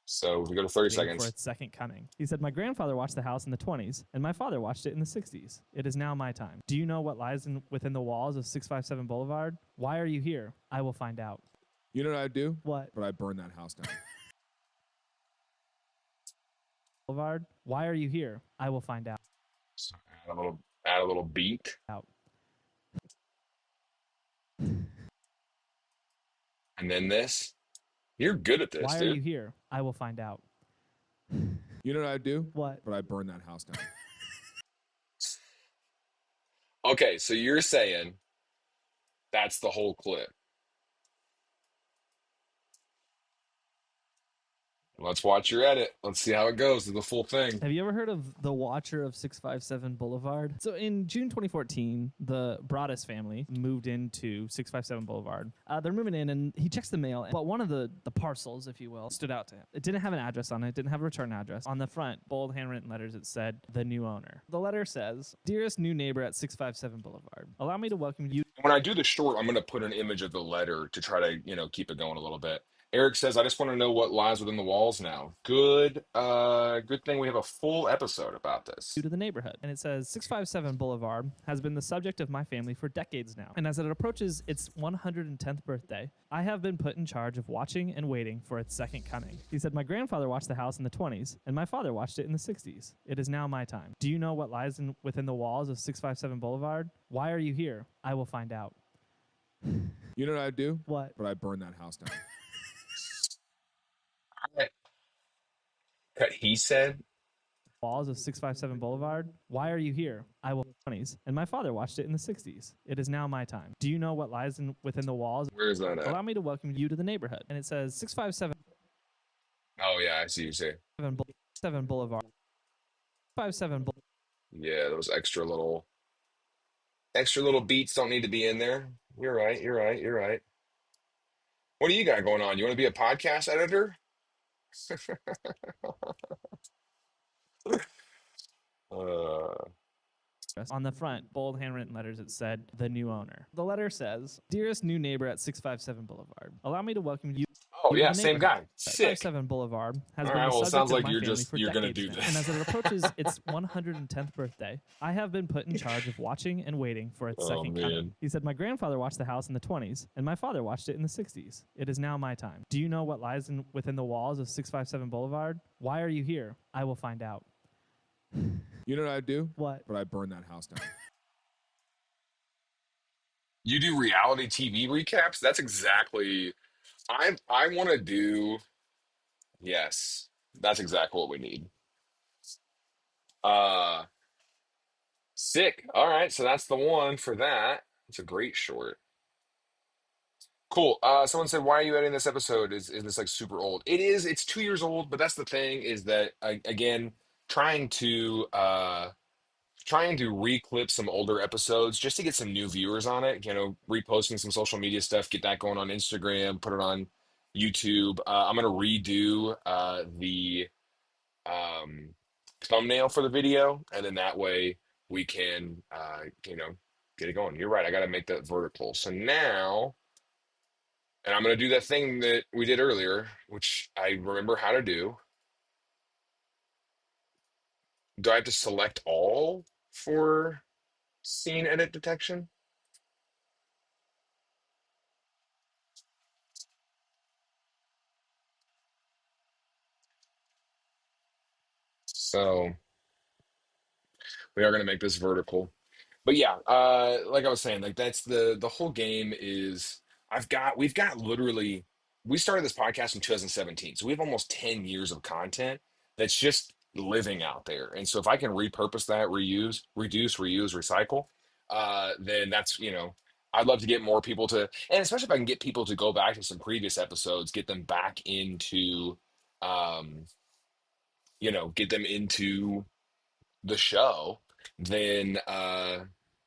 so we go to 30 waiting for seconds. its second coming. He said, my grandfather watched the house in the 20s, and my father watched it in the 60s. It is now my time. Do you know what lies within the walls of 657 Boulevard? Why are you here? I will find out. You know what I do? What? But I burn that house down. Boulevard. Why are you here? I will find out. So add a little beat. And then this. You're good at this, Why dude. are you here? I will find out. You know what I do? What? But I burn that house down. Okay, so you're saying that's the whole clip. Let's watch your edit. Let's see how it goes to the full thing. Have you ever heard of the Watcher of 657 Boulevard? So in June 2014, the Broaddus family moved into 657 Boulevard. They're moving in, and he checks the mail, but one of the parcels, if you will, stood out to him. It didn't have an address on it. It didn't have a return address. On the front, bold handwritten letters, it said, the new owner. The letter says, dearest new neighbor at 657 Boulevard, allow me to welcome you. When I do the short, I'm going to put an image of the letter to try to, keep it going a little bit. Eric says, I just want to know what lies within the walls now. Good thing we have a full episode about this. To the neighborhood. And it says 657 Boulevard has been the subject of my family for decades now. And as it approaches its 110th birthday, I have been put in charge of watching and waiting for its second coming. He said, my grandfather watched the house in the 20s, and my father watched it in the 60s. It is now my time. Do you know what lies within the walls of 657 Boulevard? Why are you here? I will find out. You know what I do? What? But I burn that house down. He said, Walls of 657 Boulevard. Why are you here? I will 20s, and my father watched it in the 60s. It is now my time. Do you know what lies within the walls? where is that at? Allow me to welcome you to the neighborhood. And it says 657 Oh, yeah, I see you say. 7 Boulevard. 57 Boulevard. Yeah, those extra little beats don't need to be in there. You're right. What do you got going on? You want to be a podcast editor? Uh, On the front, bold handwritten letters, it said, the new owner. The letter says, dearest new neighbor at 657 Boulevard, allow me to welcome you. oh, to yeah, the same guy. neighborhood. Sick. 657 Boulevard has All been right, the well, it subject sounds of like my you're family just- for you're gonna decades do now. this. And as it approaches its 110th birthday, I have been put in charge of watching and waiting for its Oh, second coming. man. He said, my grandfather watched the house in the 20s, and my father watched it in the 60s. It is now my time. Do you know what lies within the walls of 657 Boulevard? Why are you here? I will find out. You know what I do? What? But I burn that house down. You do reality TV recaps? That's exactly I want to do. Yes, that's exactly what we need. Uh, sick. All right, so that's the one for that. It's a great short. Cool. Someone said, "Why are you editing this episode? Is this like super old?" It is. It's 2 years old, but that's the thing is that again, trying to trying to reclip some older episodes just to get some new viewers on it. Reposting some social media stuff, get that going on Instagram, put it on YouTube. I'm gonna redo the um, thumbnail for the video, and then that way we can get it going. You're right. I got to make that vertical. So now. And I'm going to do that thing that we did earlier, which I remember how to do. Do I have to select all for scene edit detection? So we are going to make this vertical. But yeah, like I was saying, like that's the whole game is we've got literally we started this podcast in 2017, so we have almost 10 years of content that's just living out there. And so if I can repurpose that, reuse, reduce, reuse, recycle, then that's I'd love to get more people to, and especially if I can get people to go back to some previous episodes, get them back into, um, get them into the show, then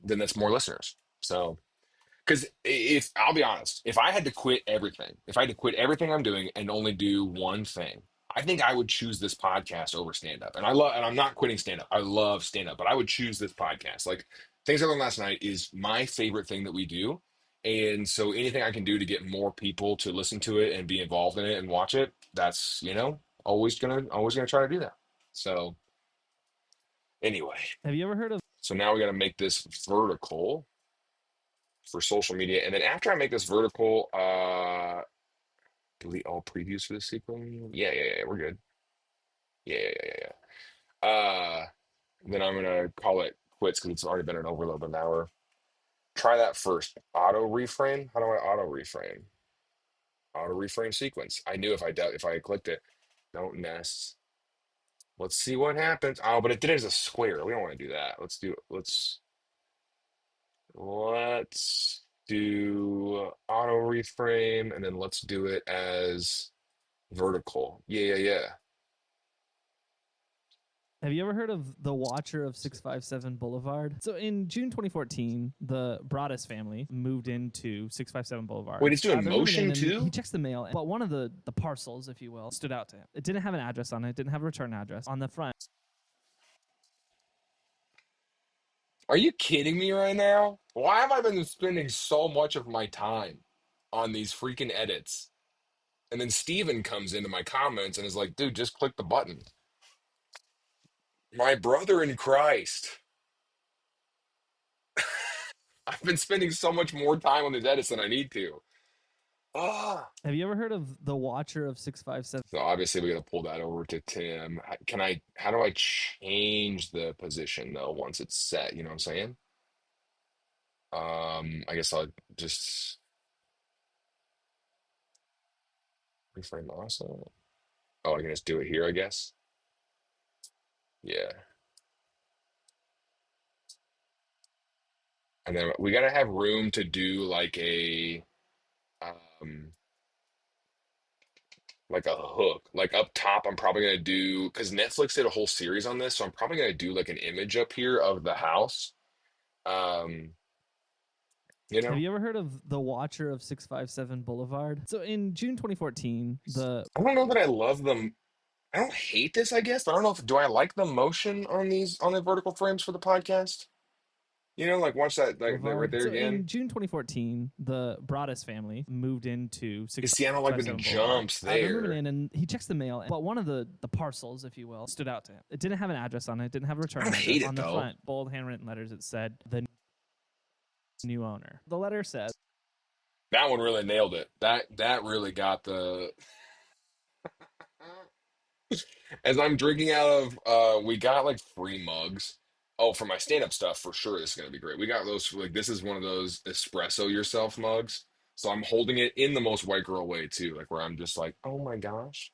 then that's more listeners. So because if I'll be honest, if I had to quit everything, if I had to quit everything I'm doing and only do one thing, I think I would choose this podcast over stand up. And I'm not quitting stand up. I love stand up, but I would choose this podcast. Like Things I Learned Last Night is my favorite thing that we do. And so anything I can do to get more people to listen to it and be involved in it and watch it, that's, always gonna try to do that. So anyway, Have you ever heard of so now we got to make this vertical for social media. And then after I make this vertical, delete all previews for this sequence. Yeah, we're good. Yeah. Then I'm gonna call it quits because it's already been an overload of an hour. Try that first. Auto reframe. How do I auto reframe? Auto reframe sequence. I knew if I clicked it, don't nest. Let's see what happens. Oh, but it did it as a square. We don't want to do that. Let's do auto reframe, and then let's do it as vertical. Yeah. Have you ever heard of the Watcher of 657 Boulevard? So in June 2014, the Broaddus family moved into 657 Boulevard. Wait, it's doing They're moving motion in, and too? he checks the mail, but one of the parcels, if you will, stood out to him. It didn't have an address on it. It didn't have a return address. On the front, Are you kidding me right now? Why have I been spending so much of my time on these freaking edits? And then Steven comes into my comments and is like, dude, just click the button. My brother in Christ. I've been spending so much more time on these edits than I need to. Ah. have you ever heard of the Watcher of 657? So obviously we got to pull that over to Tim. How do I change the position though once it's set? You know what I'm saying? I guess I'll just reframe also. Oh, I can just do it here, I guess. Yeah. And then we gotta have room to do um like a hook. Like up top, I'm probably gonna do because Netflix did a whole series on this, so I'm probably gonna do like an image up here of the house. Um, you Have know, you ever heard of the Watcher of 657 Boulevard? So in June 2014, the I don't know that I love them. I don't hate this, I guess, but I don't know if do I like the motion on the vertical frames for the podcast? Like watch that right Boulevard. there So in again. June 2014, the Broaddus family moved into You see, I don't like the 657 Boulevard. jumps They're moving there. in, and he checks the mail, but one of the parcels, if you will, stood out to him. It didn't have an address on it. It didn't have a I return don't address. hate it On the though. front, bold handwritten letters, it said the new owner. The letter says, That one really nailed it. That really got the as I'm drinking out of we got like free mugs. Oh, for my stand-up stuff, for sure this is gonna be great. We got those like this is one of those espresso yourself mugs. So I'm holding it in the most white girl way too, like where I'm just like, oh my gosh.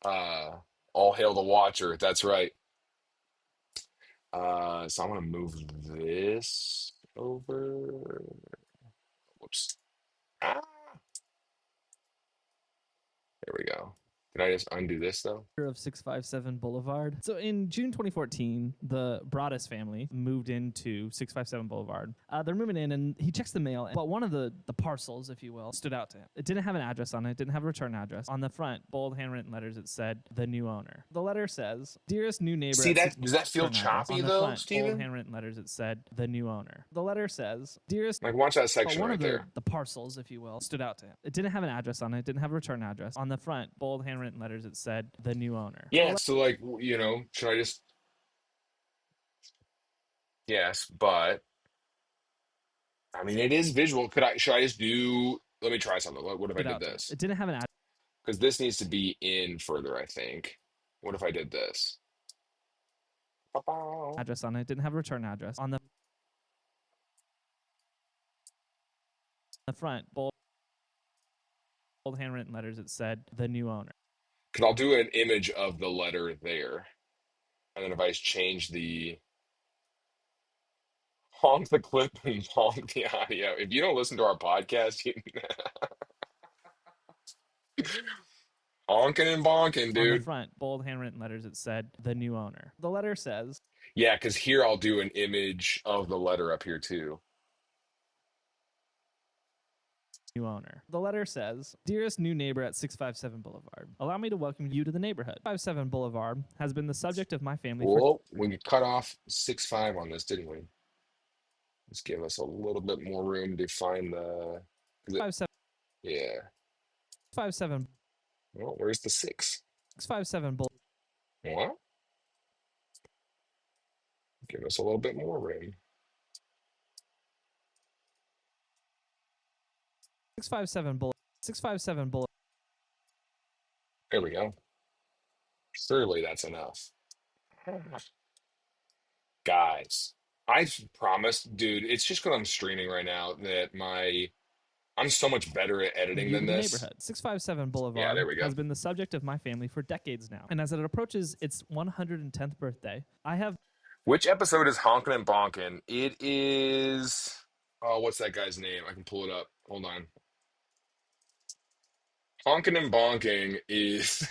Uh all hail the watcher. That's right. So I'm gonna move this. over. Whoops. Ah, there we go. Can I just undo this though? Of 657 Boulevard. So in June 2014, the Broaddus family moved into 657 Boulevard. They're moving in, and he checks the mail, but one of the parcels, if you will, stood out to him. It didn't have an address on it. It didn't have a return address. On the front, bold handwritten letters, it said, the new owner. The letter says, dearest new neighbor. See at that? Does that feel return address. choppy On the though, front, bold Steven? handwritten letters, it said, the new owner. The letter says, dearest. Like, watch that But section one right of there. the parcels, if you will, stood out to him. It didn't have an address on it. It didn't have a return address. On the front, bold handwritten letters, it said, the new owner. Yeah, so like, should I just yes, but I mean it is visual. Should I just let me try something. What if I Stood did out to him. this? It didn't have an address. Because this needs to be in further, I think. What if I did this? Ba-bow. Address on it. Didn't have a return address. On the front, bold handwritten letters, it said the new owner. Because I'll do an image of the letter there. And then if I just change the honk the clip and honk the audio. If you don't listen to our podcast, honking and bonking, On the dude. front, bold handwritten letters, it said the new owner. The letter says, Yeah, because here I'll do an image of the letter up here too. new owner. The letter says, dearest new neighbor at 657 Boulevard, allow me to welcome you to the neighborhood. 657 Boulevard has been the subject of my family for Whoa, we cut off 6.5 on this, didn't we? Let's give us a little bit more room to find the. 657. Yeah. 657. Well, where's the 6? 657 Boulevard. What? Give us a little bit more room. 657 Boulevard. 657 Boulevard. There we go. Surely that's enough. Guys, I promised, dude, it's just because I'm streaming right now that I'm so much better at editing You to than the this. neighborhood. 657 Yeah, Boulevard there we go. has been the subject of my family for decades now. And as it approaches its 110th birthday, I have Which episode is Honkin' and Bonkin'? It is. Oh, what's that guy's name? I can pull it up. Hold on. Honkin' and Bonking is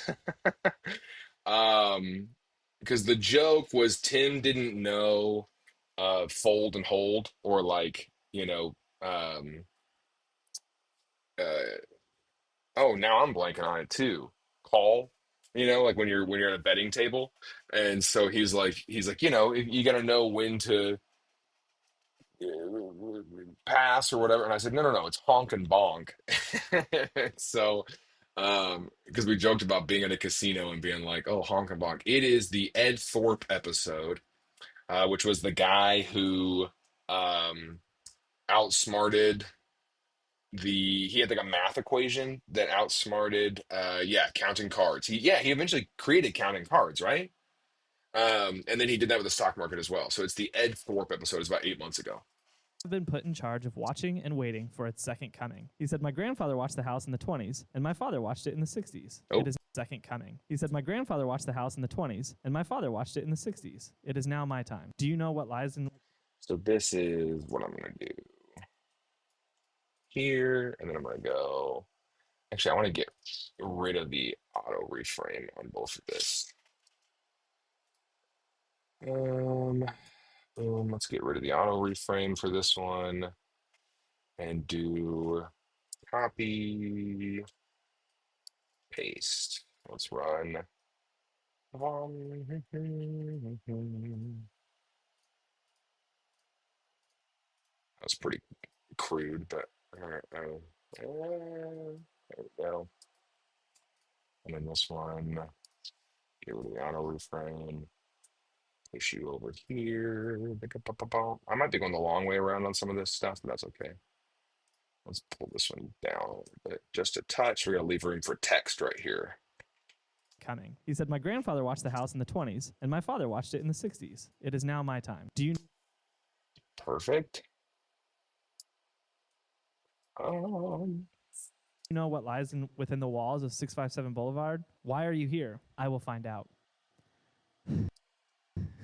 because the joke was Tim didn't know fold and hold or like, uh oh, now I'm blanking on it too. Call, like when you're at a betting table. And so he's like, you got to know when to pass or whatever. And I said, no, no, no, it's honk and bonk. So, because we joked about being at a casino and being like, oh, honk and bonk. It is the Ed Thorpe episode, which was the guy who um, outsmarted he had like a math equation that outsmarted, counting cards. He eventually created counting cards, right? And then he did that with the stock market as well. So it's the Ed Thorpe episode. It's about 8 months ago. been put in charge of watching and waiting for its second coming. He said, my grandfather watched the house in the 20s, and my father watched it in the 60s. Oh. It is second coming. He said, my grandfather watched the house in the 20s, and my father watched it in the 60s. It is now my time. Do you know what lies in... So this is what I'm going to do here, and then I'm going to go. Actually, I want to get rid of the auto reframe on both of this. Boom, let's get rid of the auto reframe for this one and do copy, paste. Let's run. That's pretty crude, but there we go. And then this one, get rid of the auto reframe. Issue over here. I might be going the long way around on some of this stuff, but that's okay. Let's pull this one down a little bit, just a touch. We're gonna leave room for text right here. coming. He said, my grandfather watched the house in the 20s, and my father watched it in the 60s. It is now my time. Do you... Perfect. You know what lies within the walls of 657 Boulevard? Why are you here? I will find out.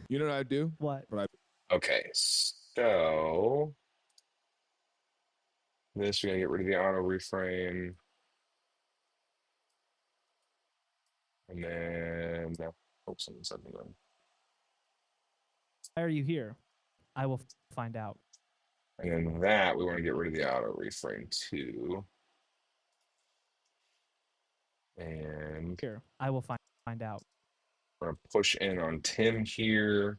You know what I do? What? Okay, so this. We're gonna get rid of the auto reframe. And then, oh, something said something. Why are you here? I will find out. And then that, we want to get rid of the auto reframe too. And Here, I will find out. we're gonna push in on Tim here,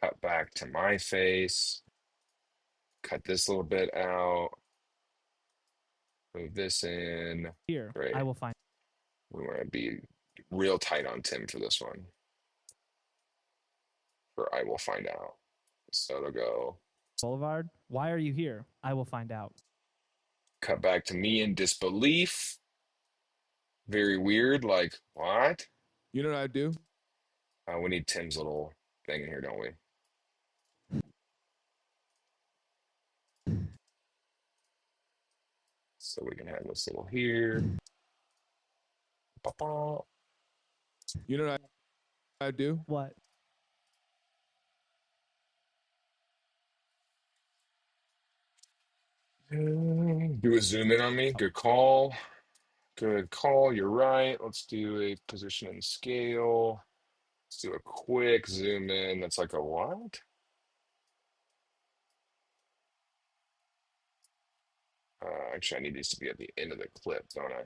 cut back to my face, cut this little bit out, move this in. Here, Great. I will find. We want to be real tight on Tim for this one. For I will find out. So it'll go Boulevard. Why are you here? I will find out. cut back to me in disbelief. Very weird. Like, what? You know what I do? We need Tim's little thing in here, don't we? So we can have this little here. Ba-ba. You know what I do? What? Do a zoom in on me. Good call. Good call. You're right. Let's do a position and scale. Let's do a quick zoom in. That's like a what? Actually, I need these to be at the end of the clip, don't I?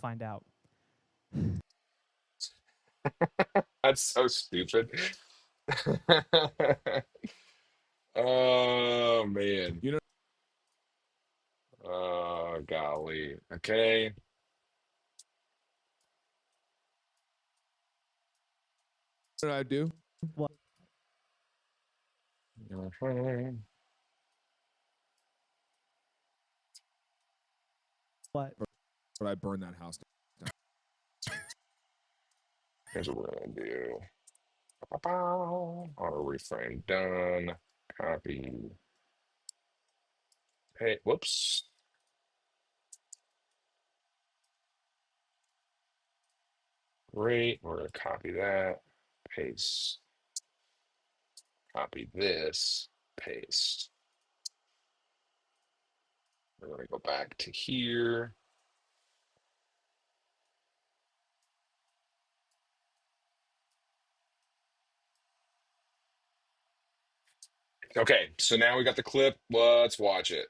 Find out. That's so stupid. Oh man. You know Oh golly. Okay. what I do? What? Mhm. What? But I burn that house down. Here's what we're gonna do. Auto reframe done. Copy. Hey, whoops. Great. We're gonna copy that. Paste. Copy this. Paste. We're gonna go back to here. Okay, so now we got the clip. Let's watch it.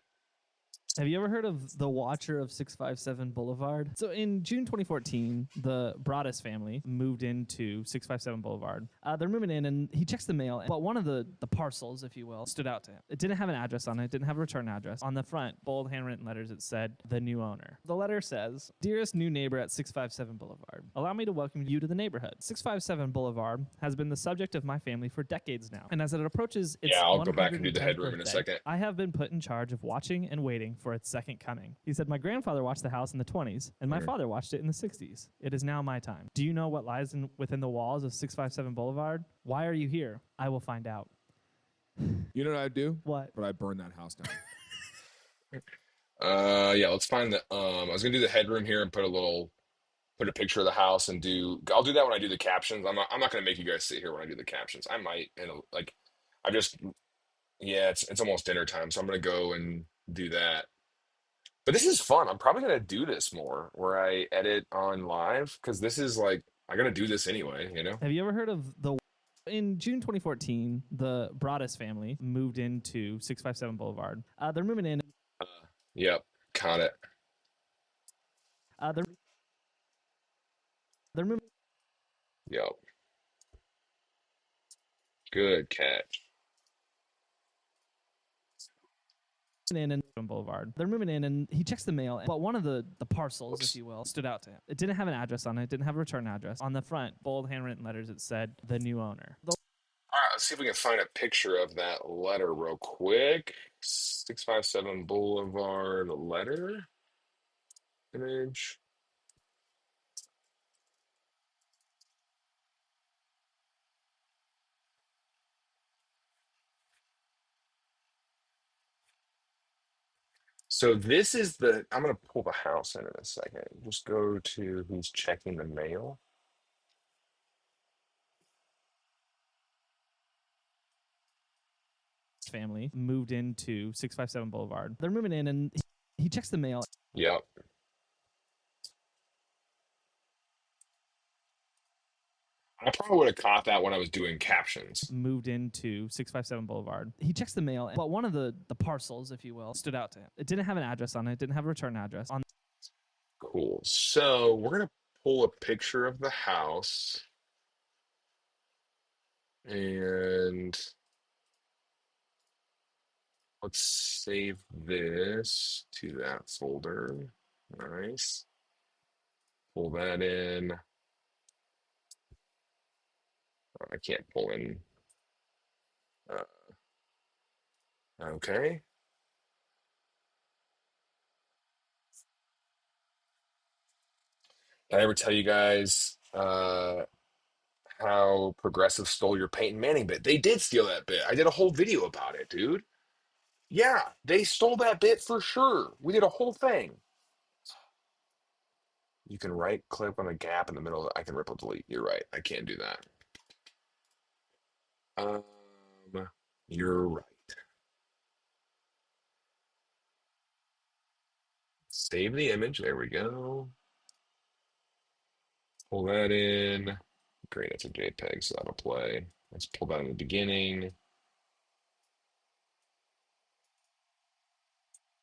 Have you ever heard of the Watcher of 657 Boulevard? So in June 2014, the Broaddus family moved into 657 Boulevard. They're moving in, and he checks the mail, but one of the parcels, if you will, stood out to him. It didn't have an address on it. It didn't have a return address. On the front, bold handwritten letters, it said, "The new owner." The letter says, "Dearest new neighbor at 657 Boulevard, allow me to welcome you to the neighborhood. 657 Boulevard has been the subject of my family for decades now, and as it approaches its Yeah, I'll go back and do the 110th headroom in a birthday, second. I have been put in charge of watching and waiting for its second coming." He said, "My grandfather watched the house in the 20s, and my father watched it in the 60s. It is now my time. Do you know what lies within the walls of 657 Boulevard? Why are you here? I will find out." You know what I do? What? But I burn that house down. Yeah, let's find the I was gonna do the headroom here and put a picture of the house and I'll do that when I do the captions. I'm not gonna make you guys sit here when I do the captions. I might and like I just yeah, it's almost dinner time, so I'm gonna go and do that. But this is fun. I'm probably gonna do this more where I edit on live because this is like I gotta do this anyway, you know? Have you ever heard of the... In June 2014, the Broaddus family moved into 657 Boulevard. They're moving in. Yep, caught it. They're moving Yep. Good catch. in and Boulevard. They're moving in, and he checks the mail, but one of the parcels, if you will, stood out to him. It didn't have an address on it. It didn't have a return address. On the front, bold handwritten letters, it said, "The new owner." All right, let's see if we can find a picture of that letter real quick. 657 Boulevard letter image. So this is I'm gonna pull the house in a second. Just go to who's checking the mail. family moved into 657 Boulevard. They're moving in, and he checks the mail. Yep. I probably would have caught that when I was doing captions. Moved into 657 Boulevard. He checks the mail, but one of the parcels, if you will, stood out to him. It didn't have an address on it. It didn't have a return address. Cool. So we're going to pull a picture of the house. And let's save this to that folder. Nice. Pull that in. I can't pull in. Okay. Did I ever tell you guys how Progressive stole your Peyton Manning bit? They did steal that bit. I did a whole video about it, dude. Yeah, they stole that bit for sure. We did a whole thing. You can right click on the gap in the middle. I can ripple delete. You're right. I can't do that. Um, you're right. Save the image. There we go. Pull that in. Great, it's a JPEG, so that'll play. Let's pull that in the beginning.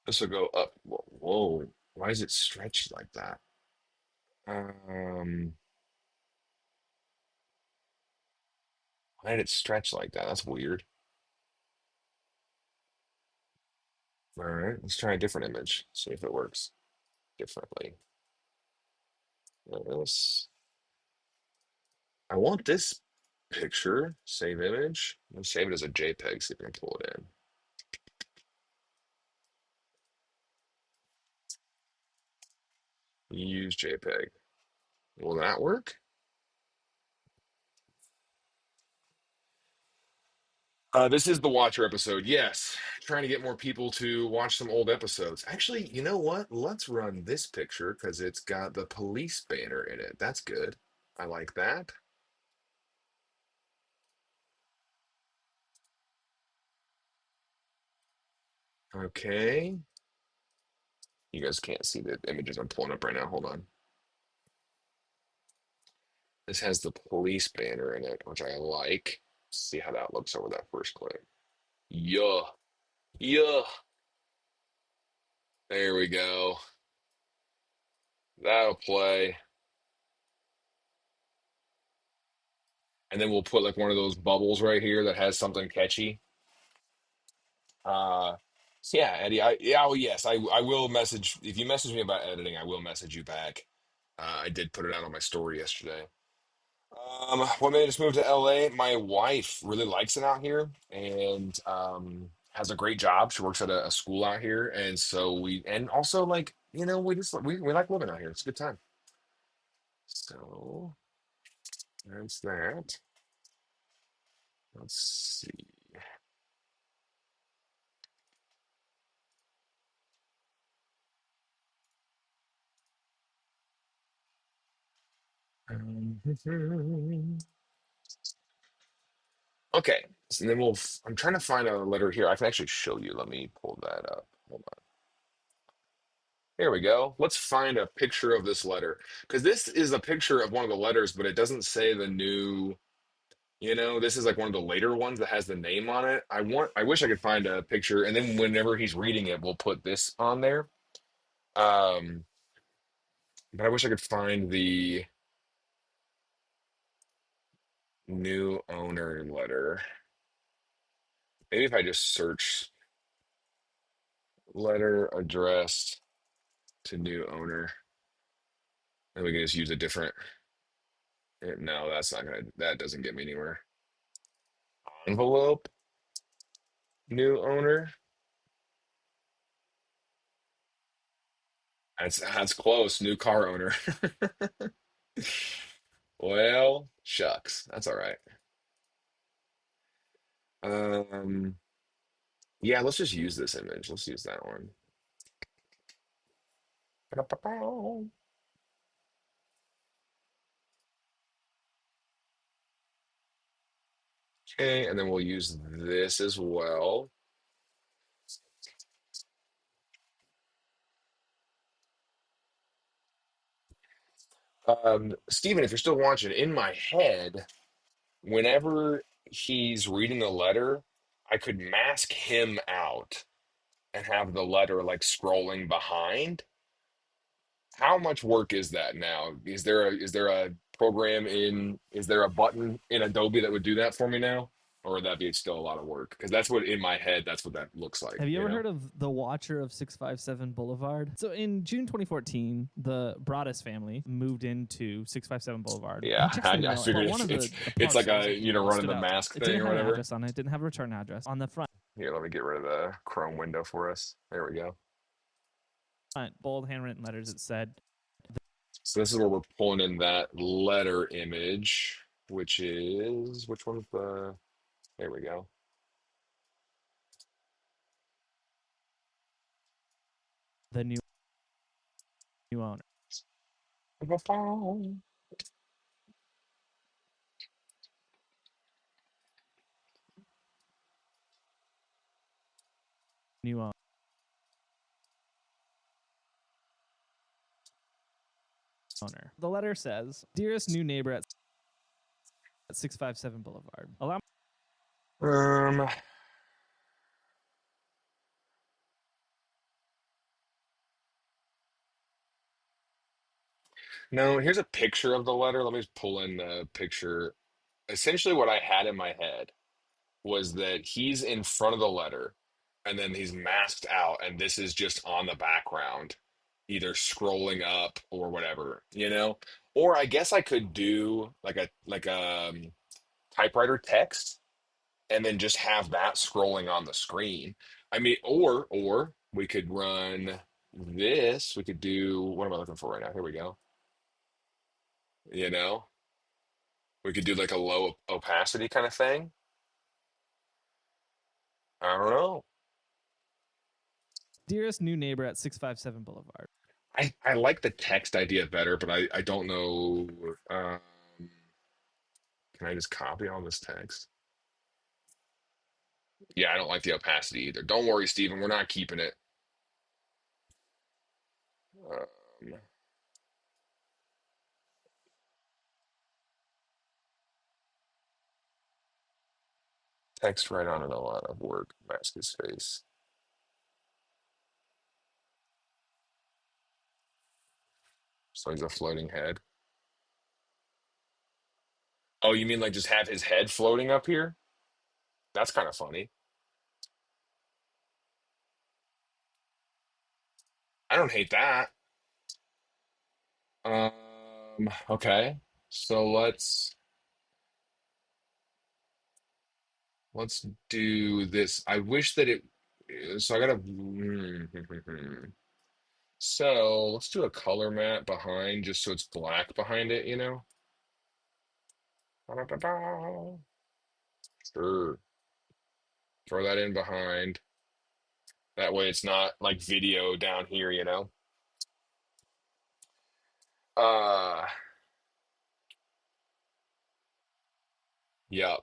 This will go up. Whoa, whoa. Why is it stretched like that? Um, why did it stretch like that? That's weird. All right, let's try a different image. See if it works differently. This. I want this picture. Save image. Let's save it as a JPEG. See if we can pull it in. Use JPEG. Will that work? This is the Watcher episode. Yes, trying to get more people to watch some old episodes. Actually, you know what? Let's run this picture because it's got the police banner in it. That's good. I like that. Okay. You guys can't see the images I'm pulling up right now. Hold on. This has the police banner in it, which I like. See how that looks over that first clip. Yeah. Yeah. There we go. That'll play. And then we'll put like one of those bubbles right here that has something catchy. So yeah, Eddie, oh yes, I will message if you message me about editing, I will message you back. I did put it out on my story yesterday. What made us move to LA? My wife really likes it out here and has a great job. She works at a school out here, and so and also like, we just we like living out here. It's a good time. So that's that. Let's see. Okay, so then I'm trying to find a letter here. I can actually show you. Let me pull that up. Hold on. Here we go. Let's find a picture of this letter because this is a picture of one of the letters, but it doesn't say the new, this is like one of the later ones that has the name on it. I wish I could find a picture, and then whenever he's reading it, we'll put this on there. Um, but I wish I could find the new owner letter. Maybe if I just search letter addressed to new owner, and we can just use a different. No, that doesn't get me anywhere. Envelope, new owner. That's close. New car owner. Well, shucks. That's all right. Um, yeah, let's just use this image. Let's use that one. Okay, and then we'll use this as well. Steven, if you're still watching, in my head, whenever he's reading the letter, I could mask him out and have the letter like scrolling behind. How much work is that now? Is there a program in is there a button in Adobe that would do that for me now? Or would that be still a lot of work? Because that's what in my head, that's what that looks like, Have you you ever know? heard of the Watcher of 657 Boulevard? So in June 2014, the Broaddus family moved into 657 Boulevard. Yeah, He checks the I mail, but figured one of the it's like parcels, a if you will, running stood the out. mask It thing didn't or have an whatever. address on it. It didn't have a return address. On the Here, let me get rid of the Chrome window for us. There we go. front, bold handwritten letters, it said, So this is where we're pulling in that letter image, which one's there we go. the new owner. New owner. The letter says, "Dearest new neighbor at 657 Boulevard, allow Um, no, here's a picture of the letter. Let me just pull in the picture. Essentially, what I had in my head was that he's in front of the letter and then he's masked out, and this is just on the background, either scrolling up or whatever, you know? Or I guess I could do like a typewriter text and then just have that scrolling on the screen. I mean, or we could run this. We could do what am I looking for right now? Here we go. You know, we could do like a low opacity kind of thing. I don't know. dearest new neighbor at 657 Boulevard." I like the text idea better, but I don't know. Can I just copy all this text? Yeah, I don't like the opacity either. Don't worry, Steven, we're not keeping it. Um, text right on it a lot of work. Mask his face. So he's a floating head. Oh, you mean like just have his head floating up here? That's kind of funny. I don't hate that. Okay. So let's do this. I wish that it so I gotta so let's do a color map behind just so it's black behind it, you know? Sure. Throw that in behind. That way it's not like video down here, you know? Uh yeah.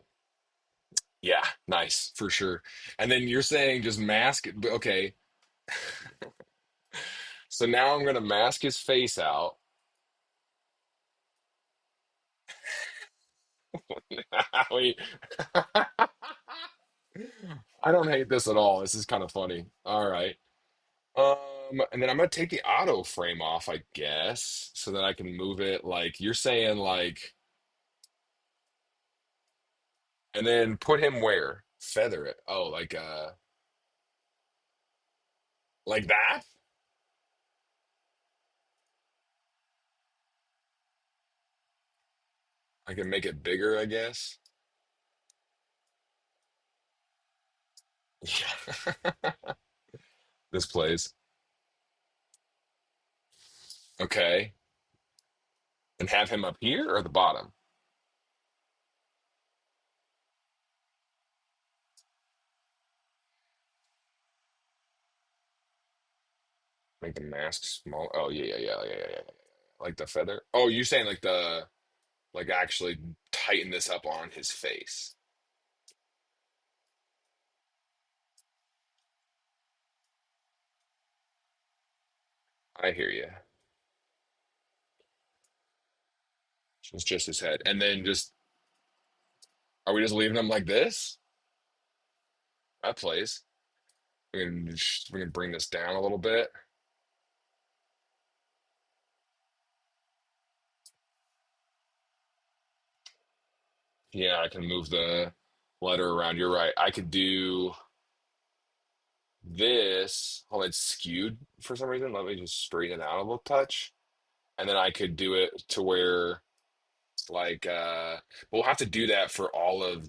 Yeah, nice, for sure. And then you're saying just mask it, but okay. So now I'm gonna mask his face out. Wait. I don't hate this at all. This is kind of funny. All right. And then I'm gonna take the auto frame off, I guess, so that I can move it like you're saying, like, and then put him where? Feather it. Oh, like that? I can make it bigger, I guess. Yeah. This plays. Okay. And have him up here or the bottom? Make the mask small. Oh yeah. Like the feather. Oh, you're saying like like actually tighten this up on his face. I hear you. It's just his head. And then just, are we just leaving him like this? That plays. We can bring this down a little bit. Yeah, I can move the letter around. You're right. I could do this. Oh, it's skewed for some reason. Let me just straighten it out a little touch. And then I could do it to where like we'll have to do that for all of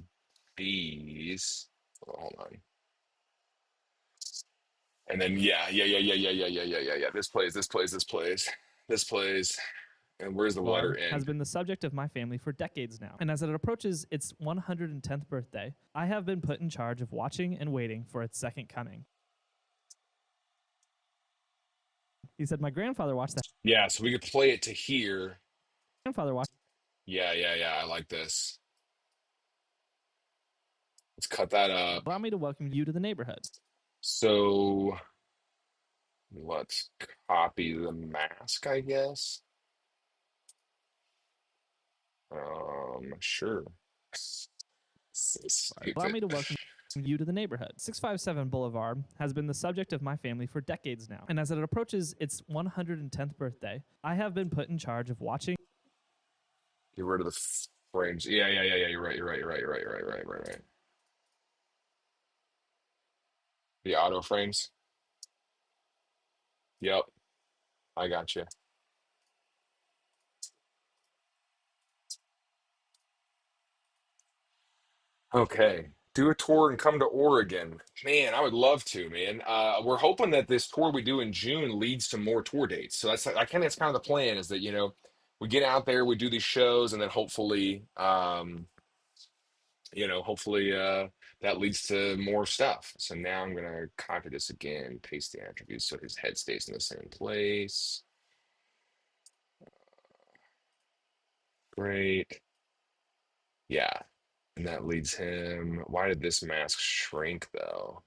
these. Hold on. And then yeah. This plays, this plays, this plays, this plays. And where's the letter Has N? been the subject of my family for decades now, and as it approaches its 110th birthday, I have been put in charge of watching and waiting for its second coming. He said, "My grandfather watched that. Yeah, so we could play it to here. Grandfather watched. Yeah. I like this. Let's cut that up. Allow me to welcome you to the neighborhood." So let's copy the mask, I guess. Sure. So Allow stupid. me to welcome you to the neighborhood. 657 Boulevard has been the subject of my family for decades now, and as it approaches its 110th birthday, I have been put in charge of watching. Get rid of the frames. Yeah. You're right. Right. The auto frames. Yep, I got you. Okay. Do a tour and come to Oregon. Man, I would love to, man. We're hoping that this tour we do in June leads to more tour dates. So that's kind of the plan is that, we get out there, we do these shows, and then hopefully that leads to more stuff. So now I'm gonna copy this again, paste the attributes so his head stays in the same place. Great. Yeah. And that leads him. Why did this mask shrink though?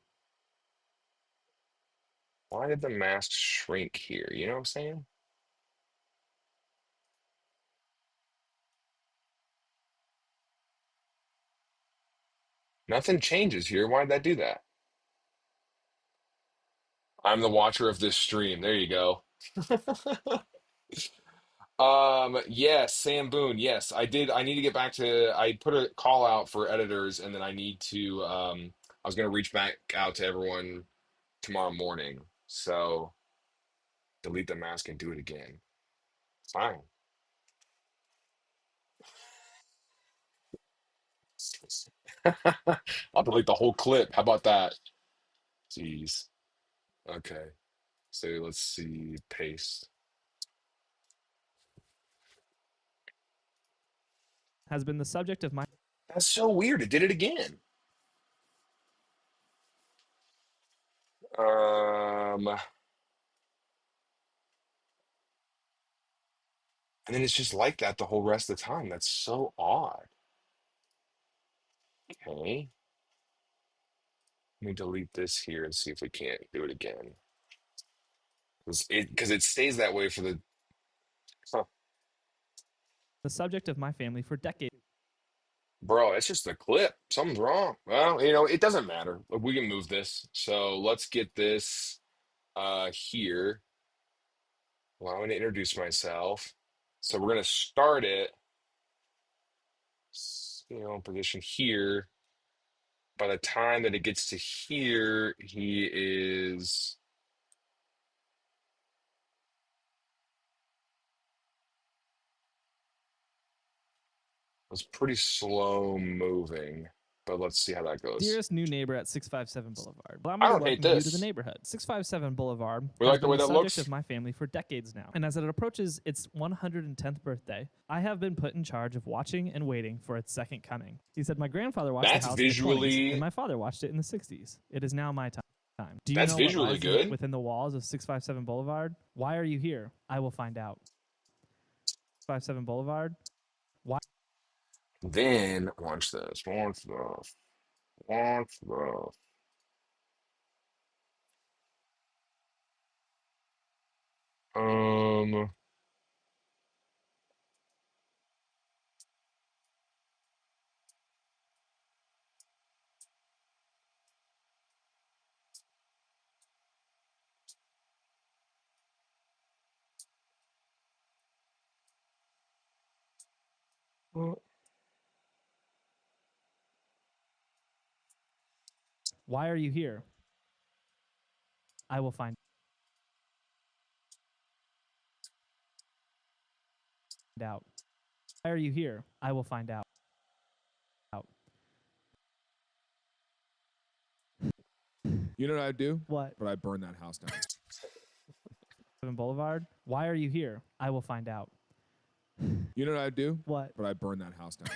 Why did the mask shrink here? You know what I'm saying? Nothing changes here. Why did that do that? I'm the watcher of this stream. There you go. Yes, Sam Boone. Yes, I did. I need to get back to, I put a call out for editors and then I need to, I was going to reach back out to everyone tomorrow morning. So delete the mask and do it again. Fine. I'll delete the whole clip. How about that? Jeez. Okay. So let's see. Paste. Has been the subject of my. That's so weird. It did it again. And then it's just like that the whole rest of the time. That's so odd. Okay. Let me delete this here and see if we can't do it again. Because it stays that way for the. Huh. The subject of my family for decades. Bro, it's just a clip. Something's wrong. Well, it doesn't matter. We can move this. So let's get this here. Allow me to introduce myself. So we're gonna start it, position here. By the time that it gets to here, he is was pretty slow moving, but let's see how that goes. Dearest new neighbor at 657 Boulevard. Allow me I to don't hate welcome you to the this. neighborhood. 657 Boulevard We has like the been way the that subject looks. of my family for decades now, and as it approaches its 110th birthday, I have been put in charge of watching and waiting for its second coming. He said, "My grandfather watched That's the house in the 20s, and visually my father watched it in the 60s. It is now my time. Do you that's know what visually lies good. within the walls of 657 Boulevard? Why are you here? I will find out. 657 Boulevard? Why?" Then watch this. Watch this. Watch this. Um, Why are you here? I will find out. Why are you here? I will find out. You know what I'd do? What? But I burn that house down. 7 Boulevard. Why are you here? I will find out. You know what I'd do? What? But I burn that house down.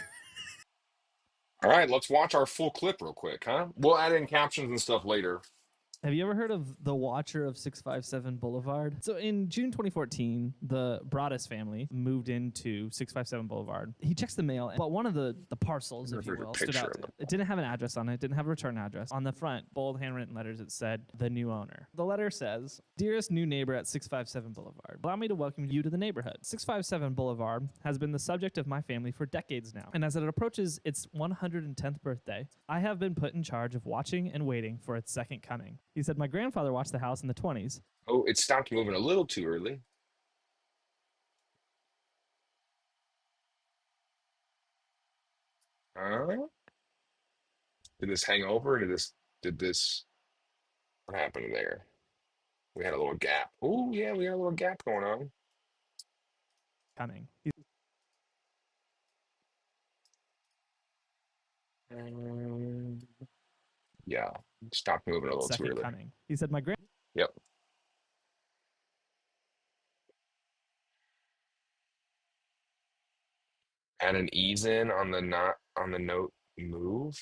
All right, let's watch our full clip real quick, huh? We'll add in captions and stuff later. Have you ever heard of the Watcher of 657 Boulevard? So in June 2014, the Broaddus family moved into 657 Boulevard. He checks the mail, but one of the parcels, if you There's a will, stood picture out of to him. them. It didn't have an address on it. It didn't have a return address. On the front, bold handwritten letters, it said, the new owner. The letter says, dearest new neighbor at 657 Boulevard, allow me to welcome you to the neighborhood. 657 Boulevard has been the subject of my family for decades now. And as it approaches its 110th birthday, I have been put in charge of watching and waiting for its second coming. He said, my grandfather watched the house in the 20s. Oh, it stopped moving a little too early. Did this hang over? Did this, what happened there? We had a little gap. Oh, yeah, we had a little gap going on. Coming. Yeah, stopped moving a little too Second early. coming. He said, my Yep. Add an ease in on the not on the note move.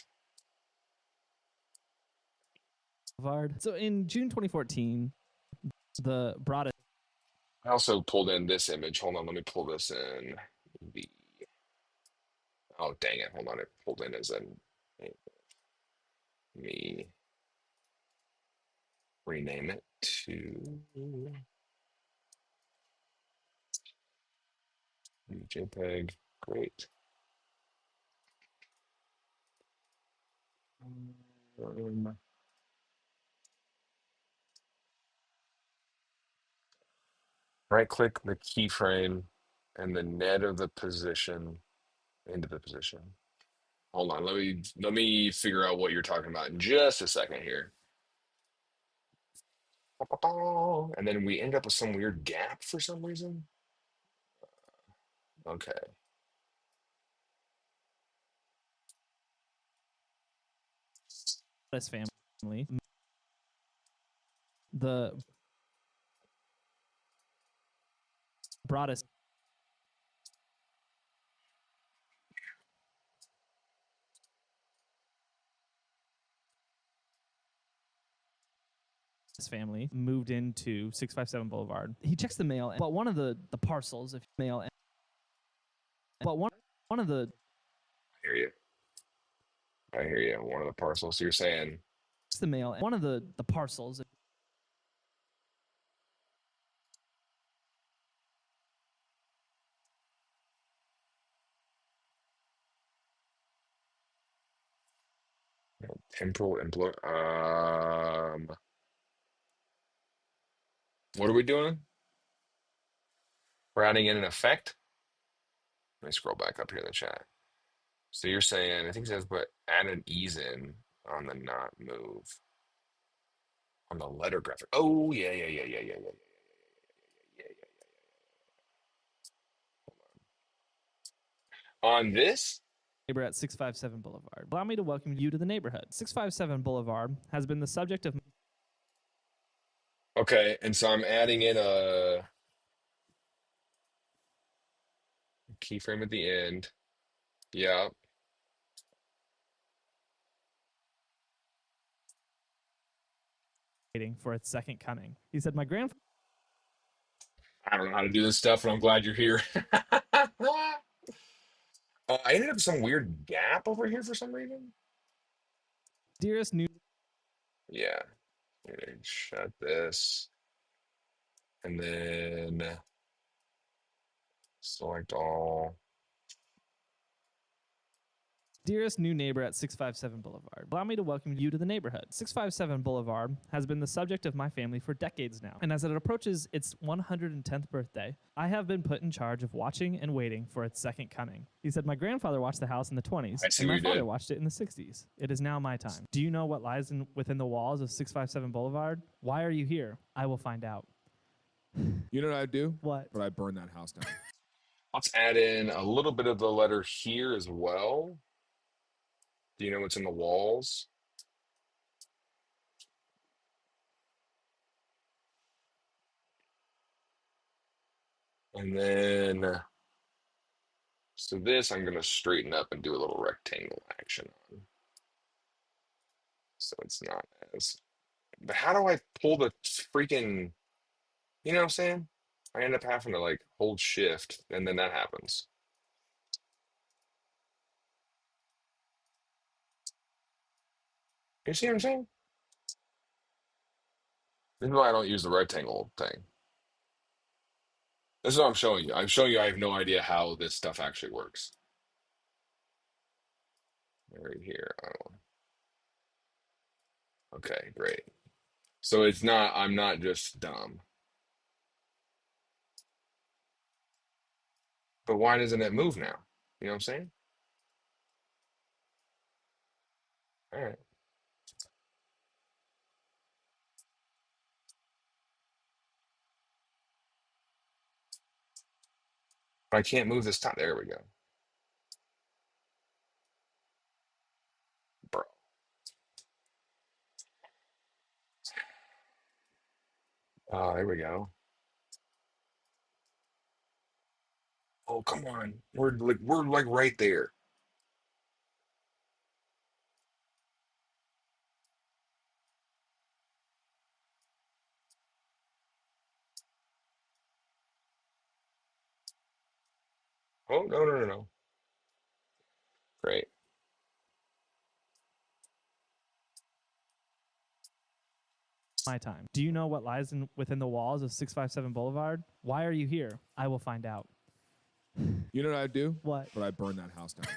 Boulevard. So in June 2014, the Broaddus I also pulled in this image. Hold on, let me pull this in. The oh dang it, hold on, it pulled in as an me rename it to JPEG. Great. Right click the keyframe and the net of the position into the position. Hold on, let me figure out what you're talking about in just a second here. And then we end up with some weird gap for some reason. Okay. family, the Broaddus family moved into 657 Boulevard. He checks the mail, but one of the parcels, if mail, but one of the I hear you. I hear you. One of the parcels. So you're saying checks the mail, one of the parcels. temporal implement. What are we doing? We're adding in an effect. Let me scroll back up here in the chat. So you're saying, I think it says, but add an ease in on the not move on the letter graphic. Oh yeah, yeah, yeah, yeah, yeah, yeah, yeah, yeah, yeah. On this, Neighbor at 657 Boulevard. Allow me to welcome you to the neighborhood. 657 Boulevard has been the subject of okay, and so I'm adding in a keyframe at the end. Yeah. waiting for its second coming. He said, my grandfather I don't know how to do this stuff, but I'm glad you're here. I ended up with some weird gap over here for some reason. dearest new Yeah. Shut this. And then select all. Dearest new neighbor at 657 Boulevard, allow me to welcome you to the neighborhood. 657 Boulevard has been the subject of my family for decades now, and as it approaches its 110th birthday, I have been put in charge of watching and waiting for its second coming. He said, my grandfather watched the house in the 20s, I see and what my you father did. watched it in the 60s. It is now my time. Do you know what lies within the walls of 657 Boulevard? Why are you here? I will find out. You know what I'd do? What? But I'd burn that house down. Let's add in a little bit of the letter here as well. Do you know what's in the walls? And then, so this I'm going to straighten up and do a little rectangle action on. So it's not as, but how do I pull the freaking, you know what I'm saying? I end up having to like hold shift and then that happens. You see what I'm saying? This is why I don't use the rectangle thing. This is what I'm showing you. I'm showing you I have no idea how this stuff actually works. Right here. Oh, okay, great. So it's not, I'm not just dumb. But why doesn't it move now? You know what I'm saying? All right. But I can't move this top. There we go. Bro. Oh, there we go. Oh, come on. We're like right there. Oh, no, no, no, no. Great. My time. Do you know what lies within the walls of 657 Boulevard? Why are you here? I will find out. You know what I'd do? What? But I'd burn that house down.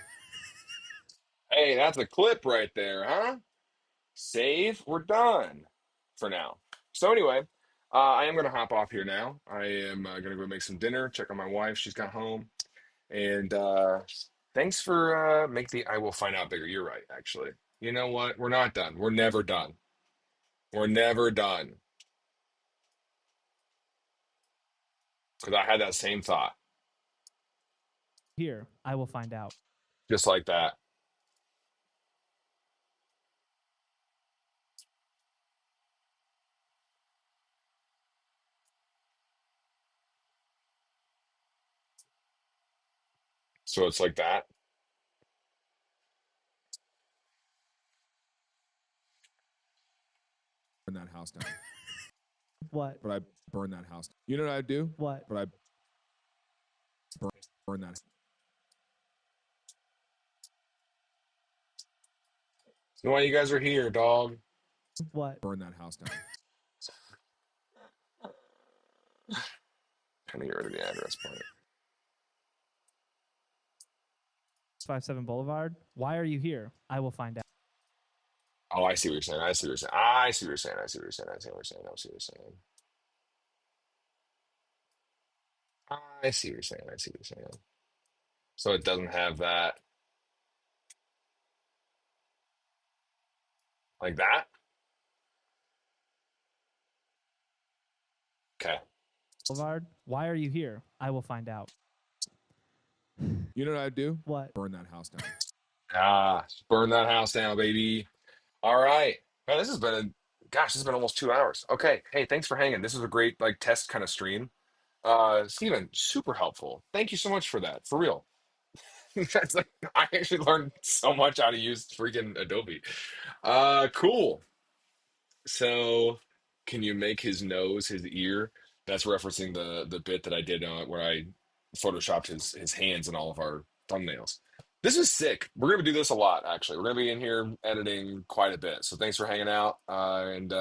Hey, that's a clip right there, huh? Save. We're done for now. So anyway, I am gonna hop off here now. I am gonna go make some dinner, check on my wife. She's got home. And thanks for make the I will find out bigger. You're right, actually. You know what? We're not done. We're never done. We're never done. Because I had that same thought, Here, I will find out. just like that. So it's like that. Burn that house down. What? But I'd burn that house. You know what I'd do? What? But I'd burn that. You know why you guys are here, dog? What? Burn that house down. Kind of get rid of the address part. 657 Boulevard. Why are you here? I will find out. Oh, I see what you're saying. I see what you're saying. I see what you're saying. I see what you're saying. I see what you're saying. I see what you're saying. I see what you're saying. I see what you're saying. So it doesn't have that like that. Okay. Boulevard. Why are you here? I will find out. You know what I'd do? What? Burn that house down. Burn that house down, baby. All right. Man, this has been this has been almost 2 hours. Okay. Hey, thanks for hanging. This was a great like test kind of stream. Steven, super helpful. Thank you so much for that. For real. That's like I actually learned so much how to use freaking Adobe. Cool. So, can you make his nose his ear? That's referencing the bit that I did where I photoshopped his hands in all of our thumbnails. This is sick. We're gonna do this a lot, actually. We're gonna be in here editing quite a bit. So thanks for hanging out, and